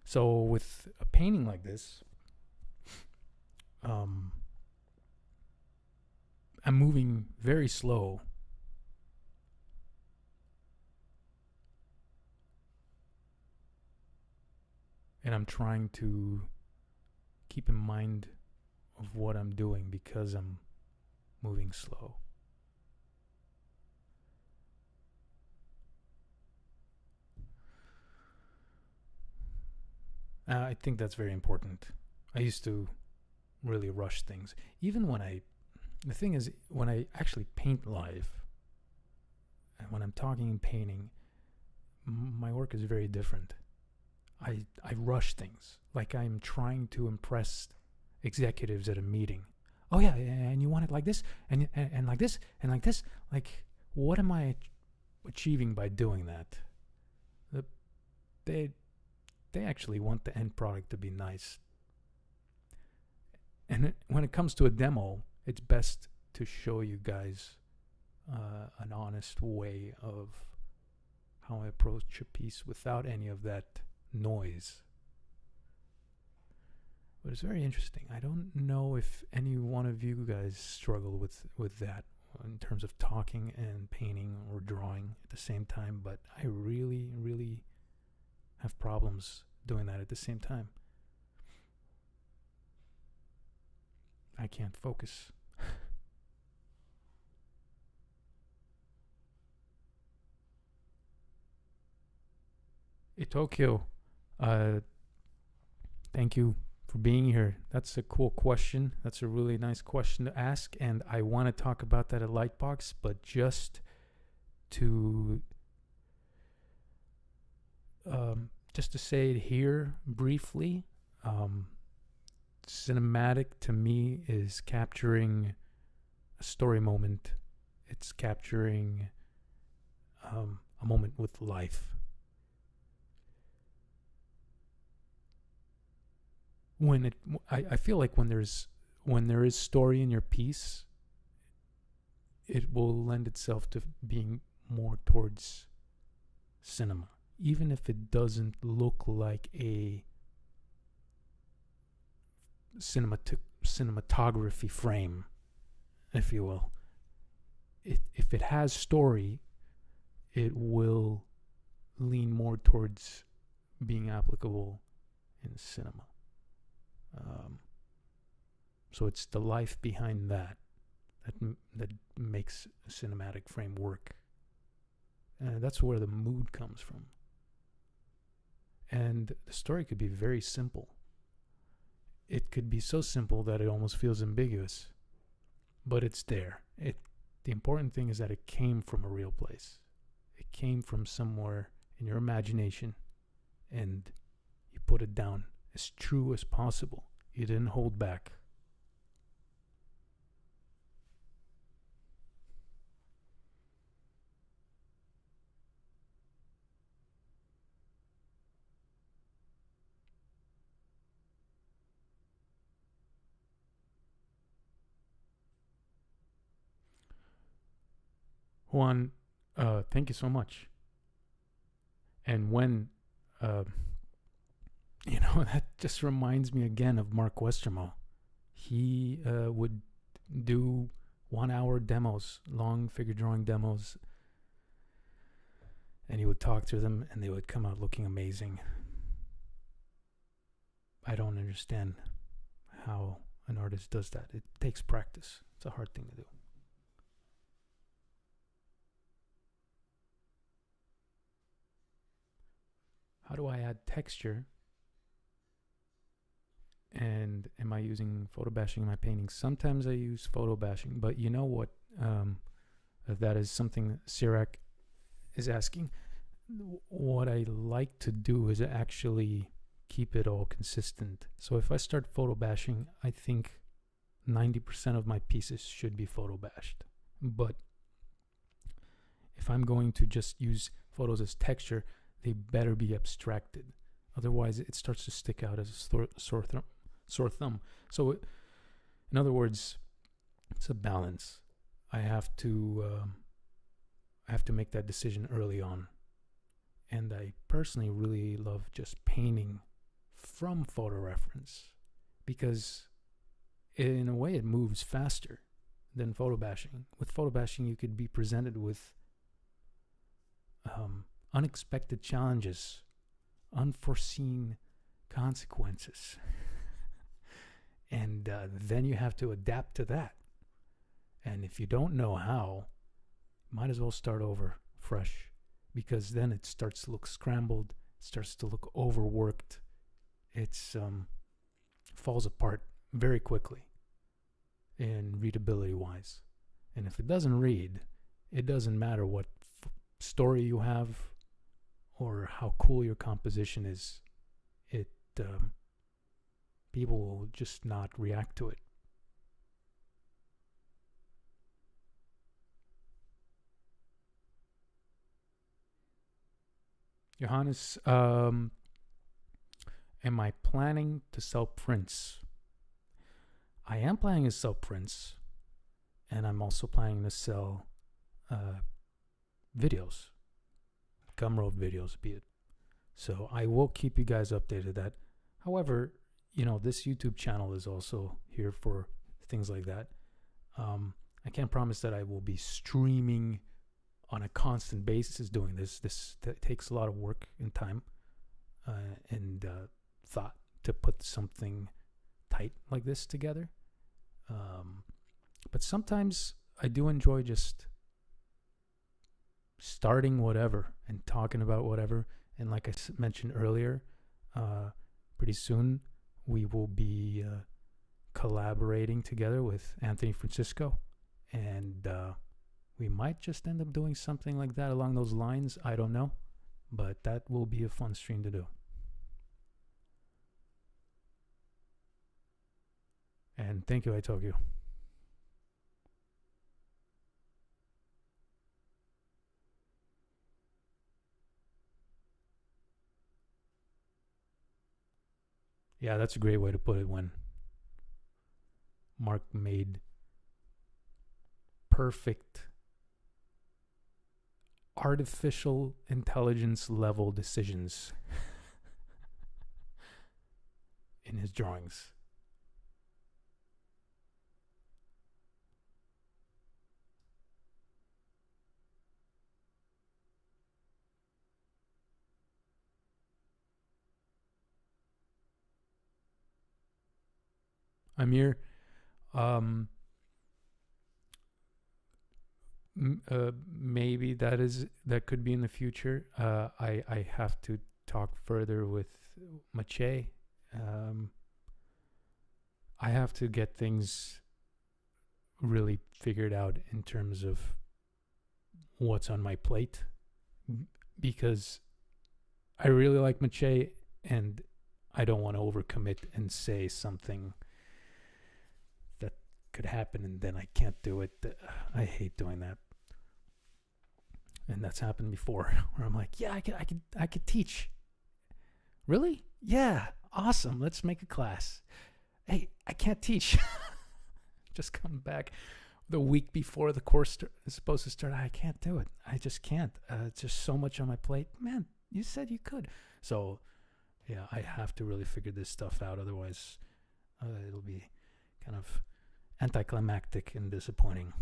So with a painting like this, I'm moving very slow. And I'm trying to keep in mind of what I'm doing because I'm moving slow. I think that's very important. I used to really rush things. Even the thing is, when I actually paint live, and when I'm talking and painting, my work is very different. I rush things like I'm trying to impress executives at a meeting. Oh yeah, and you want it like this, and like this, and like this. Like, what am I achieving by doing that? They actually want the end product to be nice. And when it comes to a demo, it's best to show you guys an honest way of how I approach a piece without any of that noise. But it's very interesting. I don't know if any one of you guys struggle with that in terms of talking and painting or drawing at the same time, but I really, really have problems doing that at the same time. I can't focus. Tokyo, thank you for being here. That's a cool question. That's a really nice question to ask, and I want to talk about that at Lightbox, but just to say it here briefly, cinematic to me is capturing a story moment. It's capturing a moment with life. I feel like when there is story in your piece, it will lend itself to being more towards cinema, even if it doesn't look like a cinematography frame, if you will. If it has story, it will lean more towards being applicable in cinema. So it's the life behind that makes a cinematic frame work. That's where the mood comes from. And the story could be very simple. It could be so simple that it almost feels ambiguous, but it's there. The important thing is that it came from a real place. It came from somewhere in your imagination, and you put it down as true as possible. You didn't hold back. Juan, thank you so much. And when, that just reminds me again of Mark Westermo. He would do 1 hour demos, long figure drawing demos. and he would talk to them and they would come out looking amazing. I don't understand how an artist does that. It takes practice. It's a hard thing to do. How do I add texture? And am I using photo bashing in my paintings? Sometimes I use photo bashing, but you know what? That is something Sirac is asking. What I like to do is actually keep it all consistent. So if I start photo bashing, I think 90% of my pieces should be photo bashed. But if I'm going to just use photos as texture, they better be abstracted. Otherwise, it starts to stick out as a sore thumb. So, in other words, it's a balance. I have to make that decision early on. And I personally really love just painting from photo reference because in a way it moves faster than photo bashing. With photo bashing, you could be presented with unexpected challenges, unforeseen consequences. And then you have to adapt to that. And if you don't know how, might as well start over fresh, because then it starts to look scrambled, it starts to look overworked. It's falls apart very quickly in readability wise. And if it doesn't read, it doesn't matter what story you have or how cool your composition is. It people will just not react to it. Johannes, am I planning to sell prints? I am planning to sell prints, and I'm also planning to sell videos, Gumroad videos, be it. So I will keep you guys updated that. However, this YouTube channel is also here for things like that. I can't promise that I will be streaming on a constant basis doing this. This takes a lot of work and time and thought to put something tight like this together. But sometimes I do enjoy just starting whatever and talking about whatever. And like I mentioned earlier, pretty soon we will be collaborating together with Anthony Francisco, and we might just end up doing something like that along those lines. I don't know, but that will be a fun stream to do. And thank you, I told you. Yeah, that's a great way to put it when Mark made perfect artificial intelligence level decisions in his drawings. Amir, maybe that could be in the future. I have to talk further with Mache. I have to get things really figured out in terms of what's on my plate, because I really like Mache and I don't want to overcommit and say something that could happen and then I can't do it. I hate doing that. And that's happened before where I'm like, yeah, I could teach. Really? Yeah, awesome. Let's make a class. Hey, I can't teach. Just come back the week before the course is supposed to start. I can't do it. I just can't. It's just so much on my plate. Man, you said you could. So, yeah, I have to really figure this stuff out. Otherwise, it'll be kind of anticlimactic and disappointing.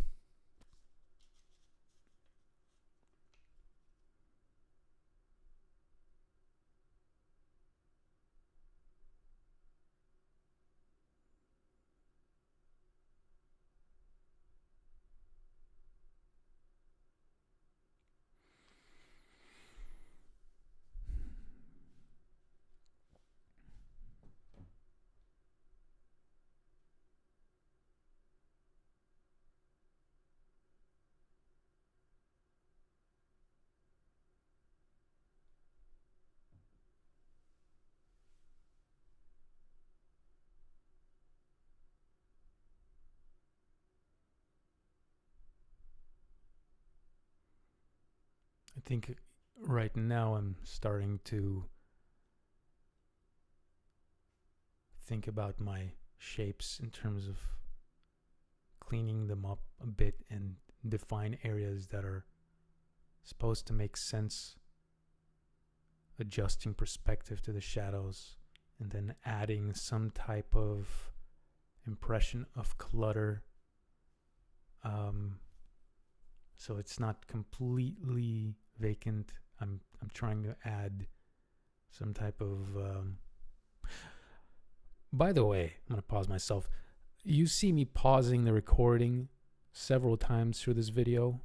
I think right now I'm starting to think about my shapes in terms of cleaning them up a bit and define areas that are supposed to make sense, adjusting perspective to the shadows, and then adding some type of impression of clutter, so it's not completely vacant. I'm trying to add some type of by the way, I'm going to pause myself. You see me pausing the recording several times through this video.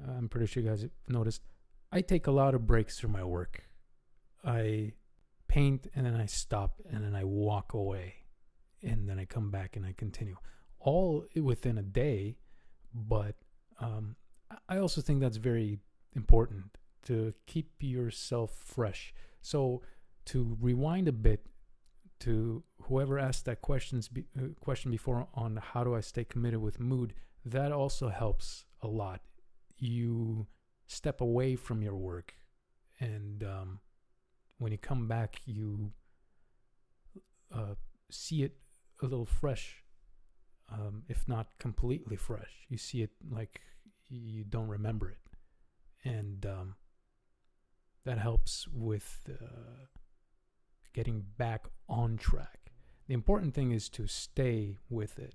I'm pretty sure you guys have noticed. I take a lot of breaks through my work. I paint and then I stop and then I walk away and then I come back and I continue. All within a day, but I also think that's very important to keep yourself fresh. So to rewind a bit, to whoever asked that question before on how do I stay committed with mood, that also helps a lot. You step away from your work, and when you come back, you see it a little fresh, if not completely fresh. You see it like you don't remember it, and that helps with getting back on track. The important thing is to stay with it.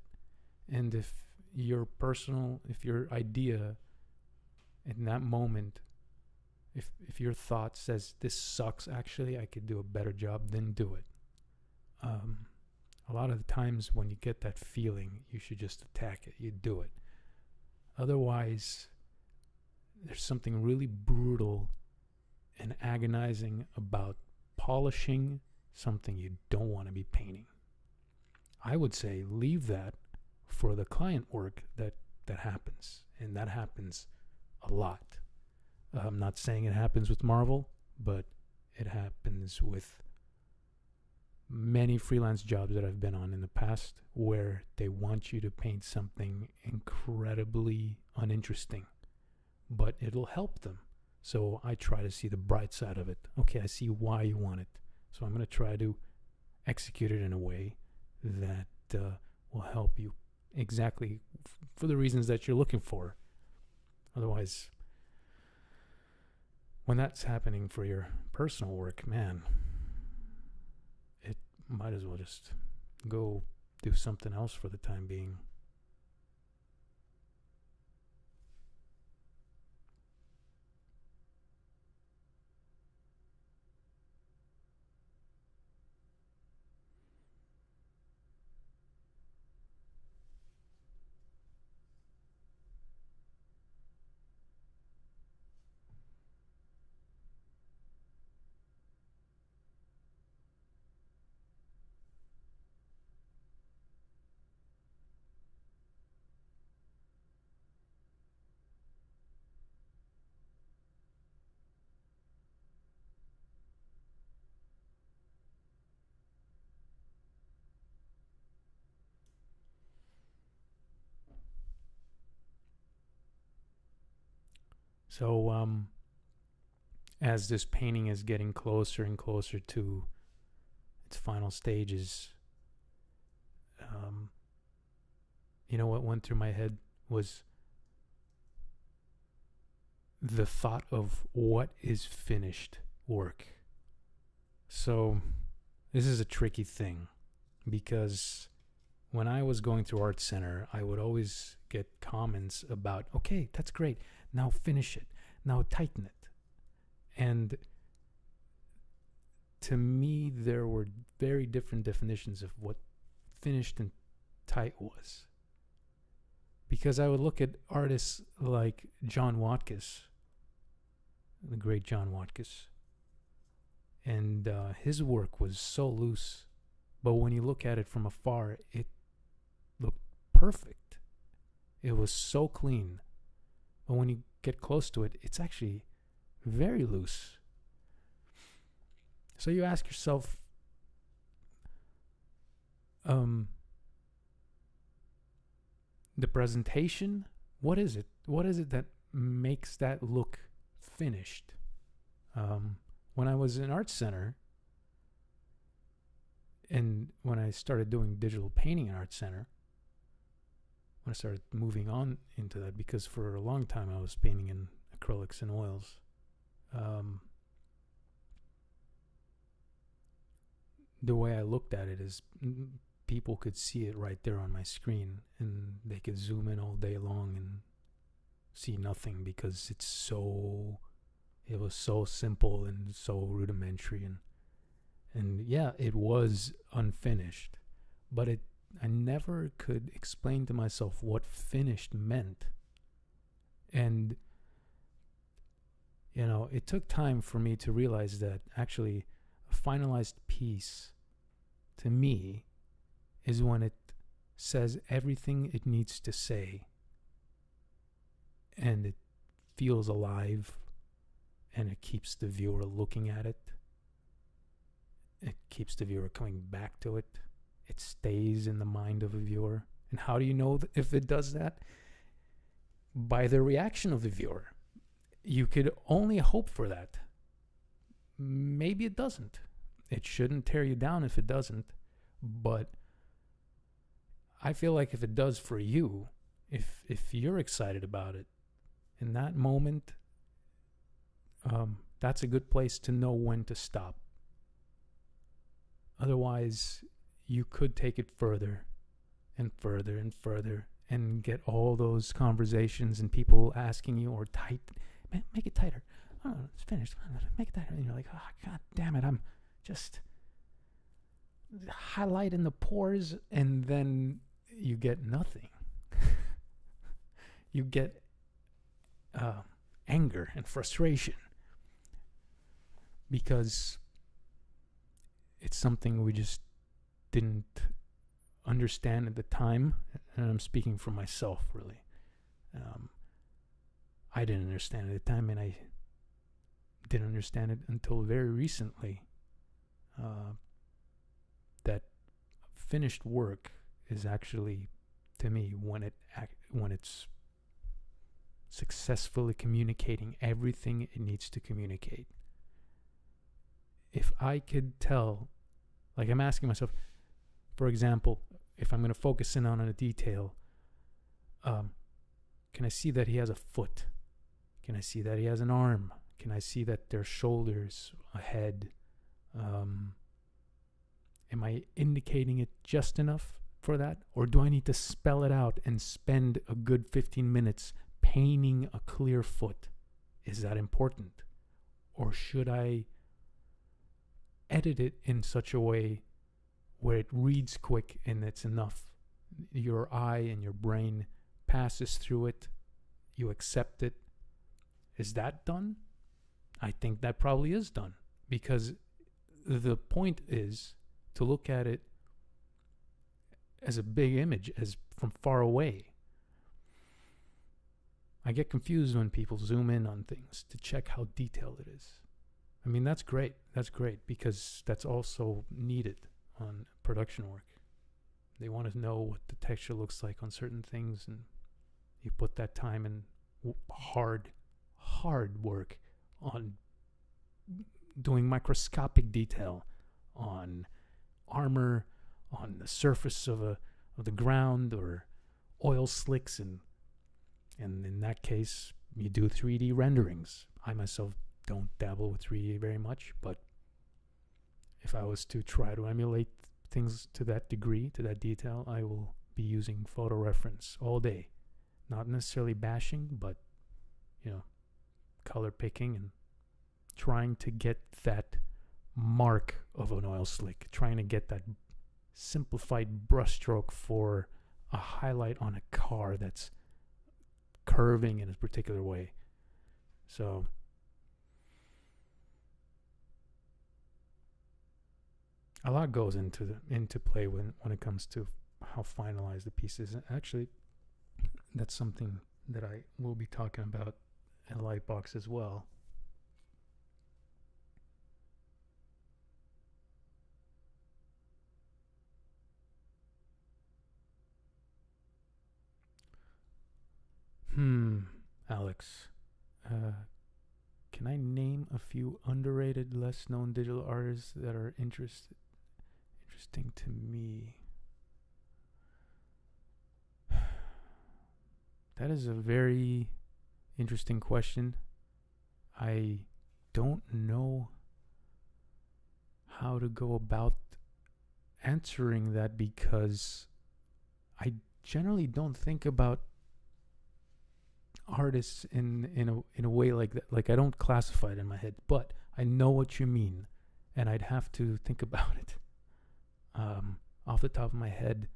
And if your idea in that moment, if your thought says this sucks, actually I could do a better job, then do it. A lot of the times when you get that feeling, you should just attack it. You do it. Otherwise, there's something really brutal and agonizing about polishing something you don't want to be painting. I would say leave that for the client work that happens, and that happens a lot. I'm not saying it happens with Marvel, but it happens with many freelance jobs that I've been on in the past, where they want you to paint something incredibly uninteresting, but it'll help them. So I try to see the bright side of it. Okay, I see why you want it. So I'm going to try to execute it in a way that will help you exactly for the reasons that you're looking for. Otherwise, when that's happening for your personal work, man, it might as well just go do something else for the time being. So as this painting is getting closer and closer to its final stages, you know what went through my head was the thought of what is finished work. So this is a tricky thing, because when I was going through Art Center, I would always get comments about, okay, that's great, now finish it, now tighten it. And to me, there were very different definitions of what finished and tight was. Because I would look at artists like John Watkiss, the great John Watkiss, and his work was so loose, but when you look at it from afar, it looked perfect. It was so clean. But when you get close to it, it's actually very loose. So you ask yourself, the presentation, what is it? What is it that makes that look finished. When I was in art center, and when I started doing digital painting in art center, when I started moving on into that, because for a long time I was painting in acrylics and oils, the way I looked at it is people could see it right there on my screen, and they could zoom in all day long and see nothing, because it was so simple and so rudimentary, and yeah, it was unfinished, but I never could explain to myself what finished meant. And it took time for me to realize that actually a finalized piece to me is when it says everything it needs to say, and it feels alive, and it keeps the viewer looking at it. It keeps the viewer coming back to it. It stays in the mind of a viewer. And how do you know if it does that? By the reaction of the viewer. You could only hope for that. Maybe it doesn't. It shouldn't tear you down if it doesn't. But I feel like if it does for you, if you're excited about it, in that moment, that's a good place to know when to stop. Otherwise, you could take it further and further and further, and get all those conversations and people asking you, or make it tighter. Oh, it's finished. Make it tighter. And you're like, oh, God damn it. I'm just highlighting the pores, and then you get nothing. You get anger and frustration, because it's something we just didn't understand at the time. And I'm speaking for myself, really. I didn't understand it at the time, and I didn't understand it until very recently, that finished work is actually, to me, when it's successfully communicating everything it needs to communicate. If I could tell, like, I'm asking myself, for example, if I'm going to focus in on a detail, can I see that he has a foot? Can I see that he has an arm? Can I see that there's shoulders, a head? Am I indicating it just enough for that? Or do I need to spell it out and spend a good 15 minutes painting a clear foot? Is that important? Or should I edit it in such a way where it reads quick and it's enough? Your eye and your brain passes through it. You accept it. Is that done? I think that probably is done, because the point is to look at it as a big image, as from far away. I get confused when people zoom in on things to check how detailed it is. I mean, that's great. That's great, because that's also needed on production work. They want to know what the texture looks like on certain things, and you put that time and hard work on doing microscopic detail on armor, on the surface of the ground, or oil slicks, and in that case you do 3D renderings. I myself don't dabble with 3D very much, but if I was to try to emulate things to that degree, to that detail, I will be using photo reference all day. Not necessarily bashing, but color picking and trying to get that mark of an oil slick, trying to get that simplified brushstroke for a highlight on a car that's curving in a particular way. So a lot goes into play when it comes to how finalized the piece is. Actually, that's something that I will be talking about in Lightbox as well. Alex, Can I name a few underrated, less known digital artists that are interesting to me? That is a very interesting question. I don't know how to go about answering that because I generally don't think about artists in a way like that. Like, I don't classify it in my head, but I know what you mean, and I'd have to think about it. Off the top of my head,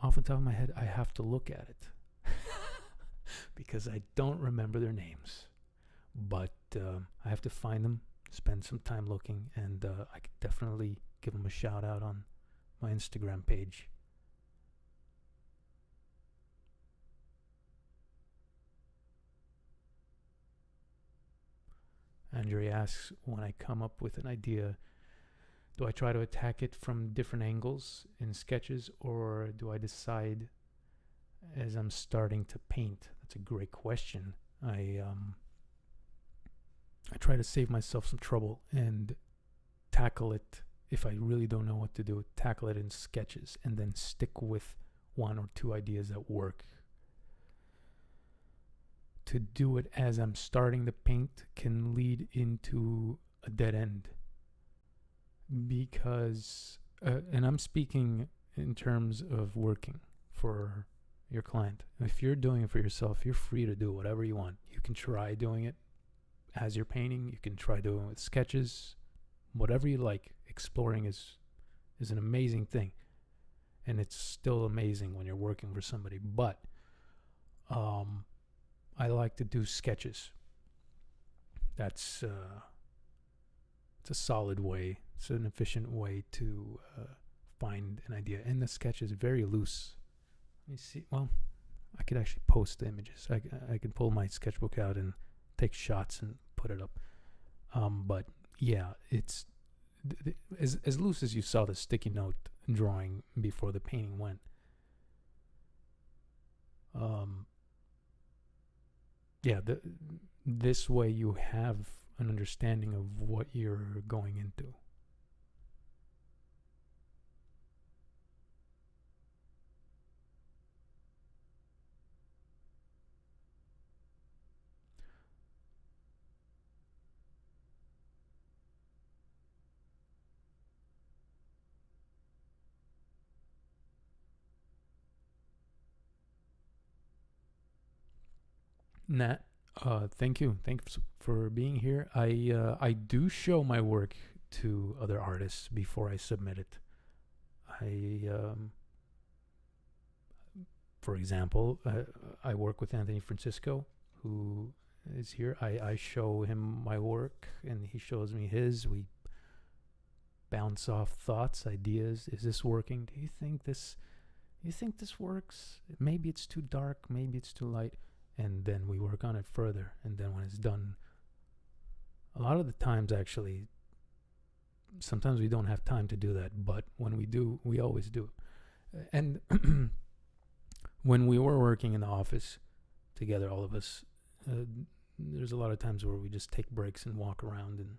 off the top of my head, I have to look at it because I don't remember their names. But I have to find them, spend some time looking, and I could definitely give them a shout out on my Instagram page. Andre asks, when I come up with an idea, do I try to attack it from different angles in sketches, or do I decide as I'm starting to paint? That's a great question. I try to save myself some trouble and tackle it, if I really don't know what to do, tackle it in sketches and then stick with one or two ideas that work. To do it as I'm starting to paint can lead into a dead end because, and I'm speaking in terms of working for your client. If you're doing it for yourself, you're free to do whatever you want. You can try doing it as you're painting. You can try doing it with sketches, whatever you like. Exploring is an amazing thing, and it's still amazing when you're working for somebody. But I like to do sketches. That's it's a solid way. It's an efficient way to find an idea, and the sketch is very loose. Let me see. Well, I could actually post the images. I can pull my sketchbook out and take shots and put it up. But yeah, it's as loose as you saw the sticky note drawing before the painting went. Yeah, this way you have an understanding of what you're going into. Nat, thank you. Thanks for being here. I do show my work to other artists before I submit it. For example, I work with Anthony Francisco, who is here. I show him my work, and he shows me his. We bounce off thoughts, ideas. Is this working? Do you think this works? Maybe it's too dark. Maybe it's too light. And then we work on it further. And then when it's done, a lot of the times, actually, sometimes we don't have time to do that. But when we do, we always do. And when we were working in the office together, all of us, there's a lot of times where we just take breaks and walk around and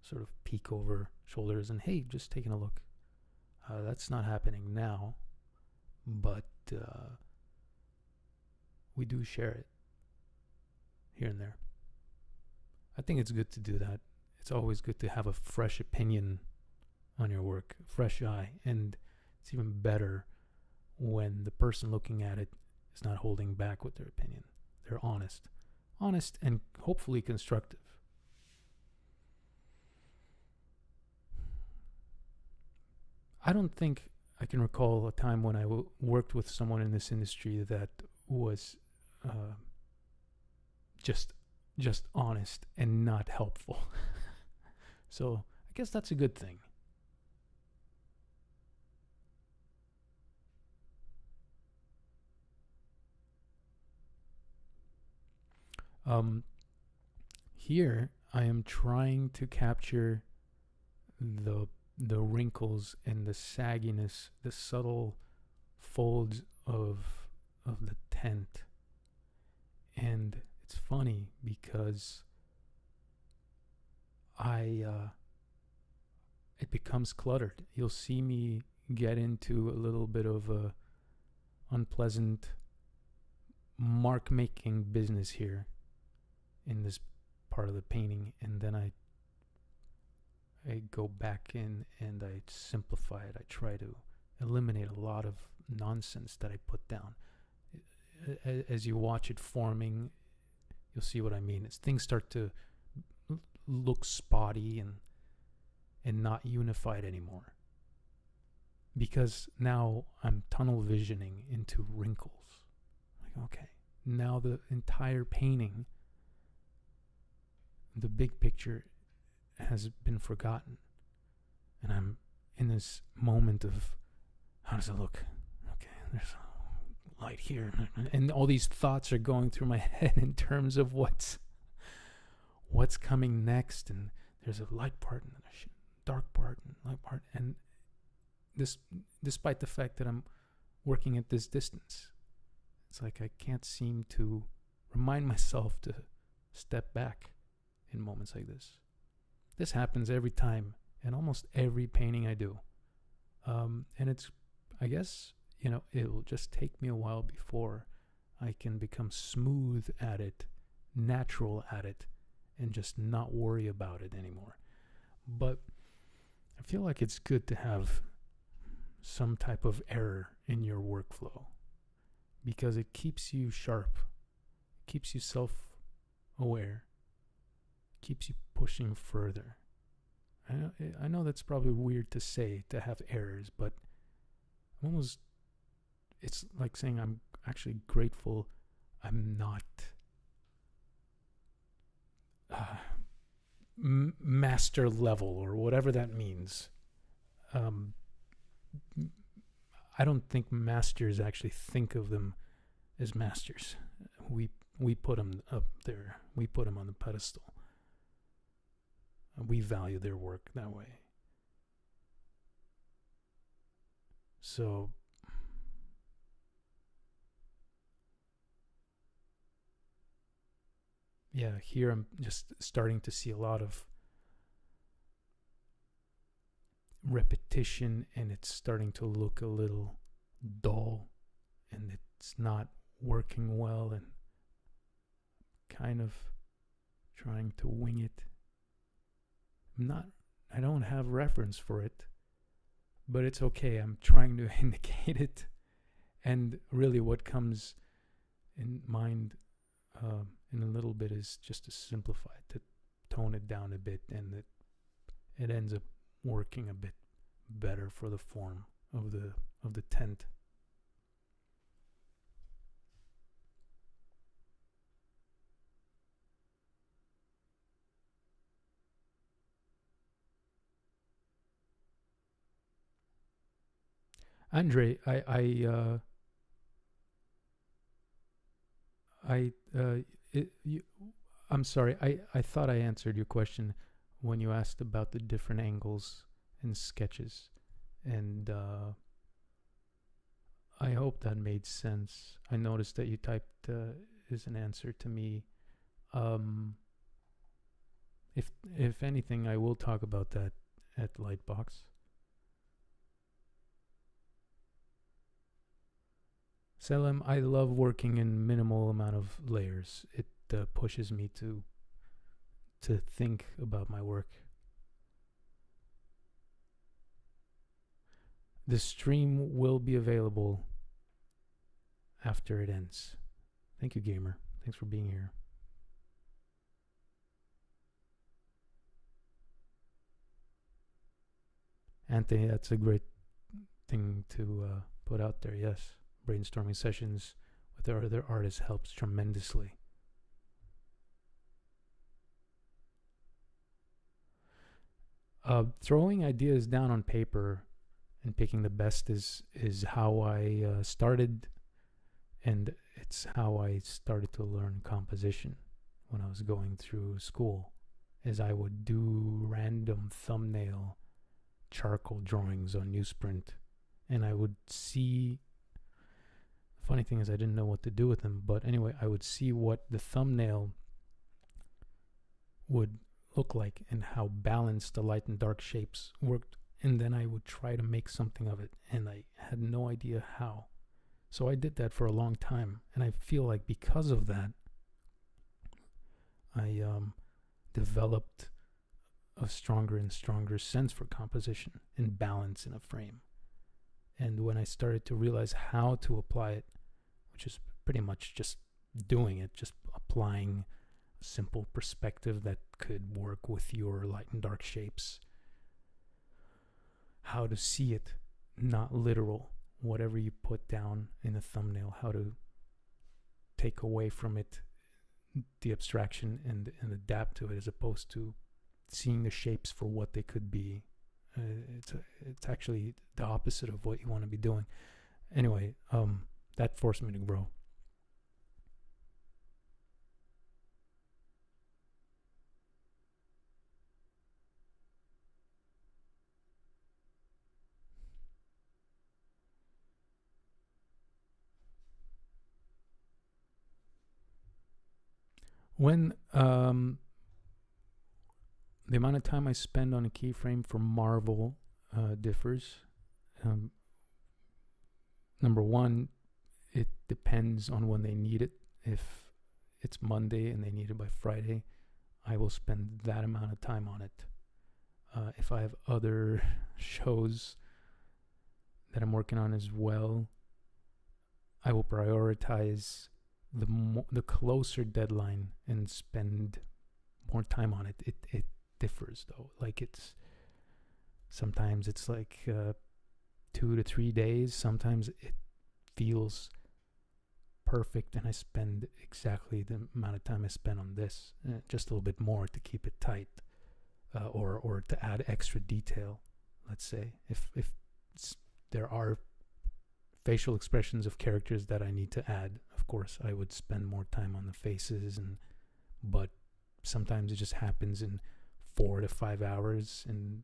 sort of peek over shoulders and, hey, just taking a look. That's not happening now, but we do share it here and there. I think it's good to do that. It's always good to have a fresh opinion on your work, fresh eye, and it's even better when the person looking at it is not holding back with their opinion. They're honest and hopefully constructive. I don't think I can recall a time when I worked with someone in this industry that was just honest and not helpful. So I guess that's a good thing. Here I am trying to capture the wrinkles and the sagginess, the subtle folds of the tent And it's funny because it becomes cluttered. You'll see me get into a little bit of a unpleasant mark making business here in this part of the painting, and then I go back in and I simplify it. I try to eliminate a lot of nonsense that I put down. As you watch it forming, you'll see what I mean. As things start to look spotty and not unified anymore, because now I'm tunnel visioning into wrinkles. Like, okay, now the entire painting, the big picture, has been forgotten, and I'm in this moment of, how does it look? Okay, there's light here, and all these thoughts are going through my head in terms of what's coming next, and there's a light part and a dark part and light part, and this, despite the fact that I'm working at this distance, it's like I can't seem to remind myself to step back in moments like this. This happens every time in almost every painting I do, and it's, I guess, it'll just take me a while before I can become smooth at it, natural at it, and just not worry about it anymore. But I feel like it's good to have some type of error in your workflow, because it keeps you sharp, keeps you self-aware, keeps you pushing further. I know that's probably weird to say, to have errors, but it's like saying I'm actually grateful I'm not master level, or whatever that means. I don't think masters actually think of them as masters. We put them up there. We put them on the pedestal. We value their work that way. So yeah, here I'm just starting to see a lot of repetition, and it's starting to look a little dull, and it's not working well, and kind of trying to wing it. I don't have reference for it, but it's okay. I'm trying to indicate it, and really what comes in mind in a little bit is just to simplify it, to tone it down a bit, and it ends up working a bit better for the form of the tent. Andre, I'm sorry. I thought I answered your question when you asked about the different angles and sketches, and I hope that made sense. I noticed that you typed as an answer to me. If anything, I will talk about that at Lightbox. Selim, I love working in minimal amount of layers. It pushes me to think about my work. The stream will be available after it ends. Thank you, gamer. Thanks for being here. Anthony, that's a great thing to put out there. Yes, brainstorming sessions with other artists helps tremendously. Throwing ideas down on paper and picking the best is how I started, and it's how I started to learn composition when I was going through school, as I would do random thumbnail charcoal drawings on newsprint, and I would see funny thing is I didn't know what to do with them. But anyway, I would see what the thumbnail would look like and how balanced the light and dark shapes worked. And then I would try to make something of it. And I had no idea how. So I did that for a long time. And I feel like because of that, I developed a stronger and stronger sense for composition and balance in a frame. And when I started to realize how to apply it, which is pretty much just doing it, just applying a simple perspective that could work with your light and dark shapes, how to see it, not literal, whatever you put down in a thumbnail, how to take away from it the abstraction and adapt to it, as opposed to seeing the shapes for what they could be. It's actually the opposite of what you want to be doing. Anyway, that forced me to grow. When the amount of time I spend on a keyframe for Marvel differs. Number one, it depends on when they need it. If it's Monday and they need it by Friday, I will spend that amount of time on it. If I have other shows that I'm working on as well, I will prioritize the closer deadline and spend more time on it. It differs though. Like sometimes it's like 2 to 3 days. Sometimes it feels perfect and I spend exactly the amount of time I spent on this, just a little bit more to keep it tight, or to add extra detail. Let's say if there are facial expressions of characters that I need to add, of course I would spend more time on the faces, but sometimes it just happens in 4 to 5 hours in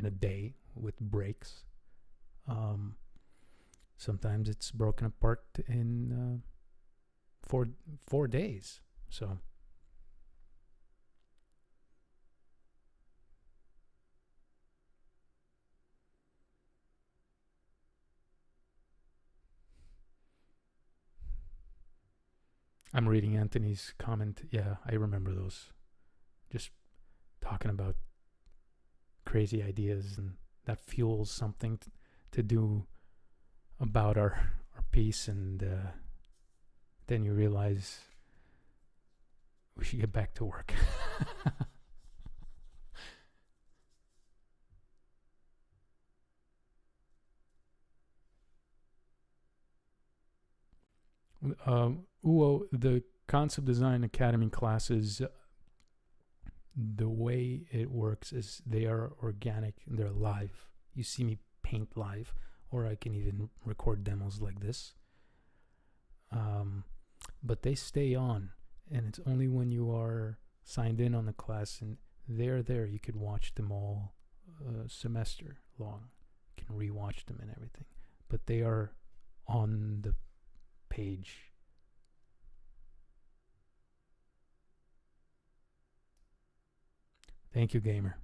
a day with breaks. Sometimes it's broken apart in 4 days. So I'm reading Anthony's comment. Yeah, I remember those. Just talking about crazy ideas, and that fuels something to do about our piece, and then you realize we should get back to work. The Concept Design Academy classes, the way it works is they are organic and they're live. You see me paint live, or I can even record demos like this. But they stay on, and it's only when you are signed in on the class and they're there, you could watch them all semester long. You can rewatch them and everything. But they are on the page. Thank you, gamer.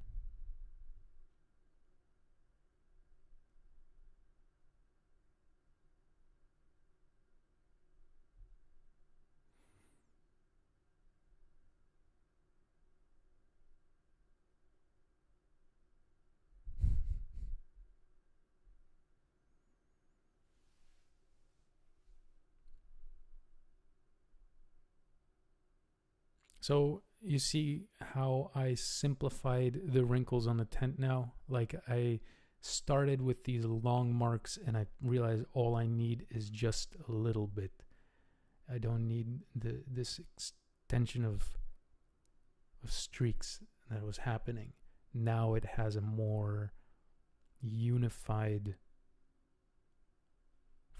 So you see how I simplified the wrinkles on the tent now? Like I started with these long marks and I realized all I need is just a little bit. I don't need this extension of streaks that was happening. Now it has a more unified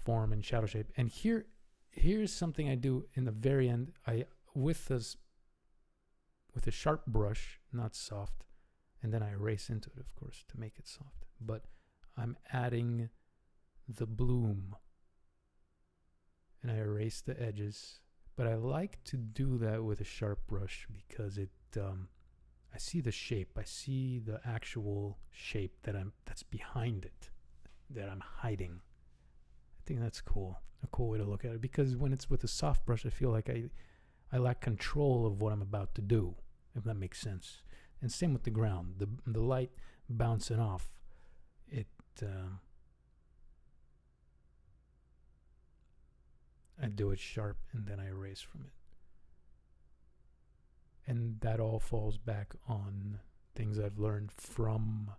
form and shadow shape. And here's something I do in the very end. With a sharp brush, not soft, and then I erase into it, of course, to make it soft. But I'm adding the bloom and I erase the edges. But I like to do that with a sharp brush because I see the shape. I see the actual shape that's behind it, that I'm hiding. I think that's cool. A cool way to look at it, because when it's with a soft brush, I feel like I lack control of what I'm about to do, if that makes sense. And same with the ground. The light bouncing off it. I do it sharp and then I erase from it. And that all falls back on things I've learned from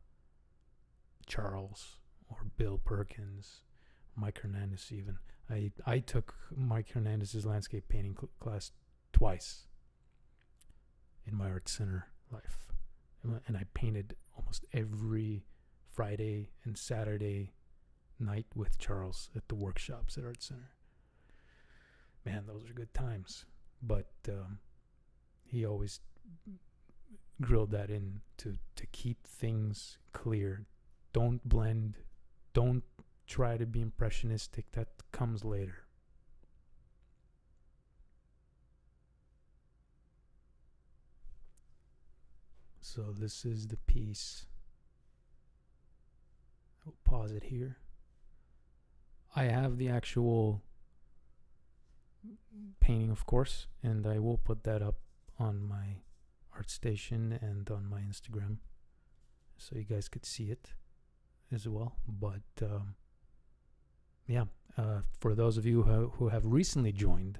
Charles or Bill Perkins, Mike Hernandez even. I took Mike Hernandez's landscape painting class twice in my art center life. And I painted almost every Friday and Saturday night with Charles at the workshops at Art Center. Man, those are good times. But he always drilled that in to keep things clear. Don't blend. Don't try to be impressionistic. That comes later. So this is the piece. I'll pause it here. I have the actual painting, of course, and I will put that up on my ArtStation and on my Instagram so you guys could see it as well. But for those of you who have recently joined,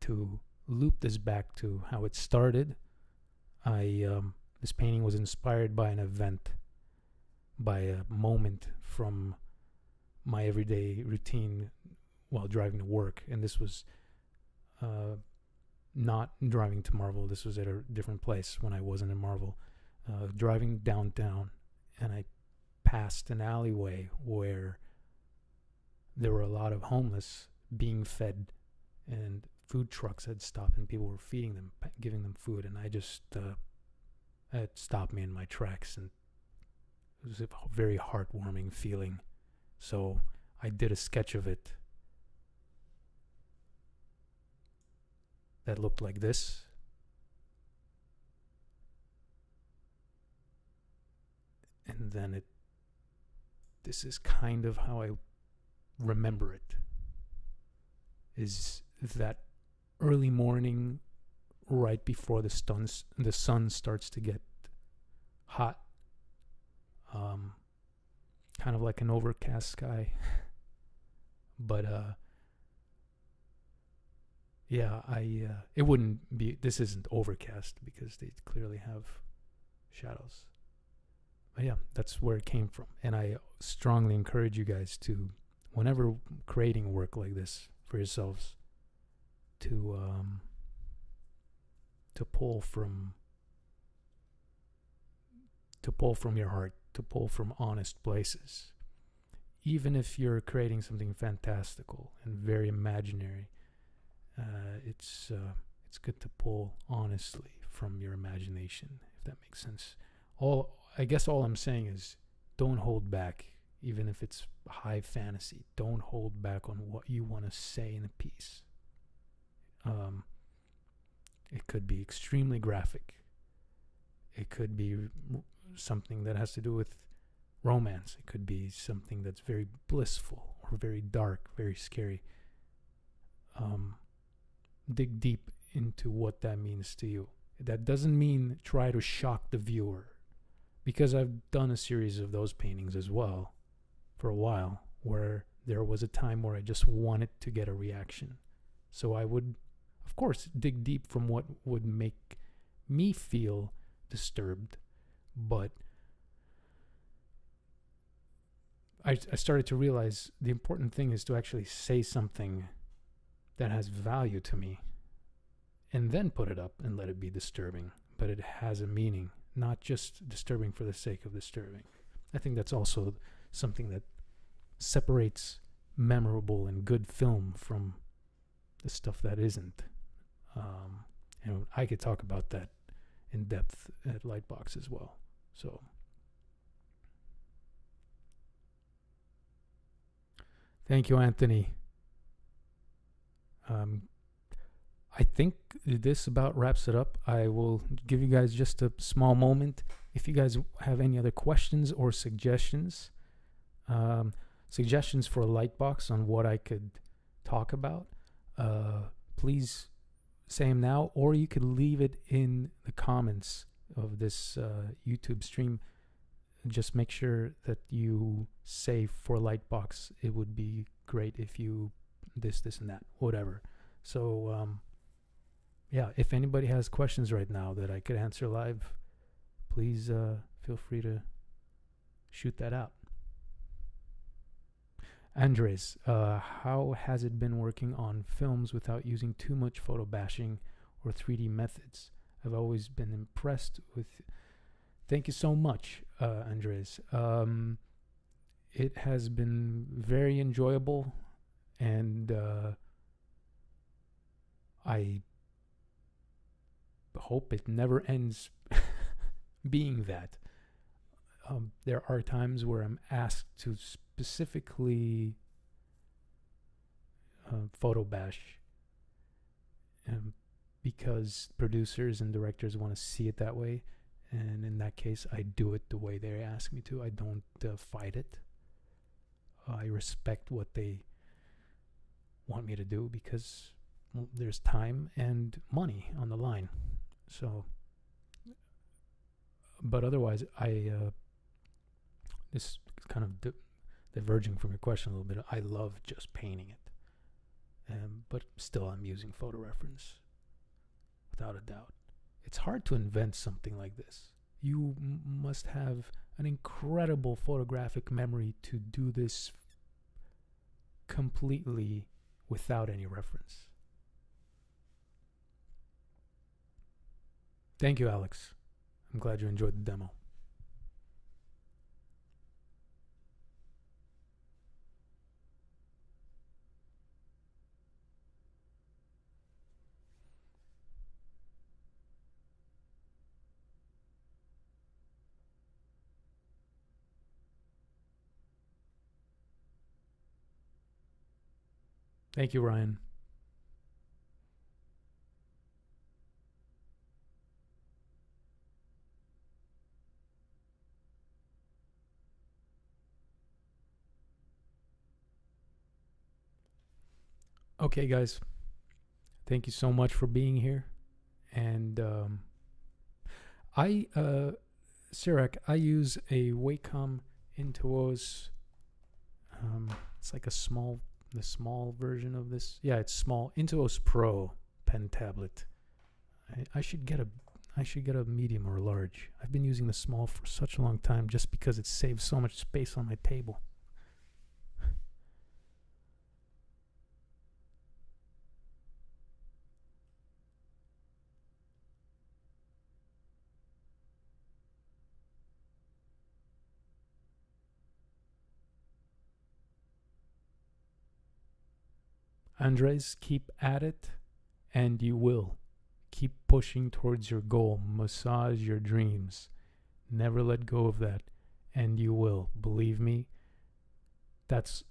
to loop this back to how it started, this painting was inspired by an event, by a moment from my everyday routine while driving to work. And this was not driving to Marvel. This was at a different place when I wasn't in Marvel. Driving downtown, and I passed an alleyway where there were a lot of homeless being fed, and food trucks had stopped and people were feeding them, giving them food. And I just it stopped me in my tracks, and it was a very heartwarming feeling. So I did a sketch of it that looked like this. And then this is kind of how I remember it, is that early morning right before the sun starts to get hot, kind of like an overcast sky. But it wouldn't be, this isn't overcast because they clearly have shadows. But yeah, that's where it came from. And I strongly encourage you guys to, whenever creating work like this for yourselves, to pull from your heart, to pull from honest places. Even if you're creating something fantastical and very imaginary, it's good to pull honestly from your imagination, if that makes sense. I guess all I'm saying is, don't hold back, even if it's high fantasy. Don't hold back on what you want to say in a piece. It could be extremely graphic. It could be something that has to do with romance. It could be something that's very blissful or very dark, very scary. Dig deep into what that means to you. That doesn't mean try to shock the viewer, because I've done a series of those paintings as well for a while, where there was a time where I just wanted to get a reaction. So I would, of course, dig deep from what would make me feel disturbed. But I started to realize the important thing is to actually say something that has value to me, and then put it up and let it be disturbing. But it has a meaning, not just disturbing for the sake of disturbing. I think that's also something that separates memorable and good film from the stuff that isn't. And I could talk about that in depth at Lightbox as well. So thank you, Anthony. I think this about wraps it up. I will give you guys just a small moment. If you guys have any other questions or suggestions, suggestions for a Lightbox on what I could talk about, please say them now, or you could leave it in the comments of this YouTube stream. Just make sure that you say for Lightbox. It would be great if you this and that, whatever. So yeah, if anybody has questions right now that I could answer live, please feel free to shoot that out. Andres, how has it been working on films without using too much photo bashing or 3D methods? I've always been impressed with. Thank you so much, Andres. It has been very enjoyable, and I hope it never ends being that. There are times where I'm asked to specifically photo bash because producers and directors want to see it that way, and in that case I do it the way they ask me to. I don't fight it. I respect what they want me to do because there's time and money on the line. So, but otherwise, this is kind of diverging from your question a little bit. I love just painting it, but still I'm using photo reference without a doubt. It's hard to invent something like this. You must have an incredible photographic memory to do this completely without any reference. Thank you, Alex. I'm glad you enjoyed the demo. Thank you, Ryan. Okay, guys. Thank you so much for being here. And Sirac, I use a Wacom Intuos. It's like the small version of this. Yeah, it's small. Intuos Pro pen tablet. I should get a medium or a large. I've been using the small for such a long time just because it saves so much space on my table. Andres, keep at it, and you will. Keep pushing towards your goal. Massage your dreams. Never let go of that, and you will. Believe me, that's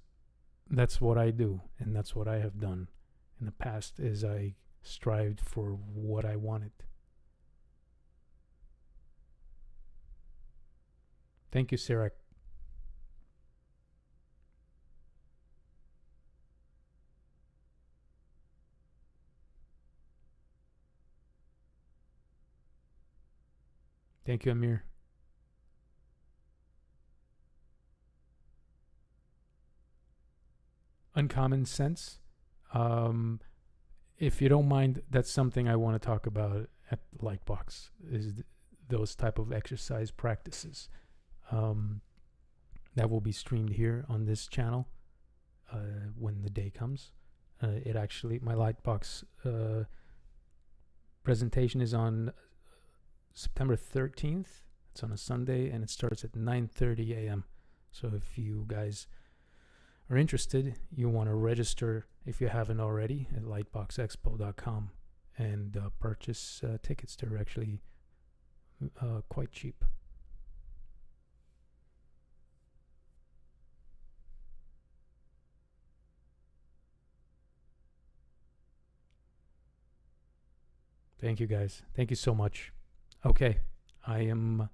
what I do, and that's what I have done in the past, is I strived for what I wanted. Thank you, Sirac. Thank you, Amir. Uncommon sense. If you don't mind, that's something I want to talk about at Lightbox, is those type of exercise practices. That will be streamed here on this channel when the day comes. It actually, my Lightbox presentation is on September 13th. It's on a Sunday, and it starts at 9:30 a.m. So if you guys are interested, you want to register if you haven't already at lightboxexpo.com and purchase tickets. They're actually quite cheap. Thank you, guys. Thank you so much. Okay, I am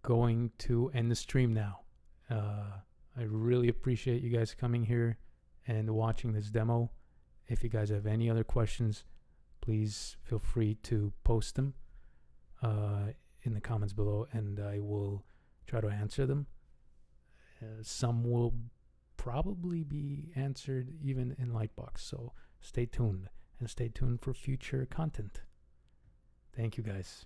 going to end the stream now. I really appreciate you guys coming here and watching this demo. If you guys have any other questions, please feel free to post them in the comments below, and I will try to answer them. Some will probably be answered even in Lightbox, so stay tuned, and stay tuned for future content. Thank you, guys.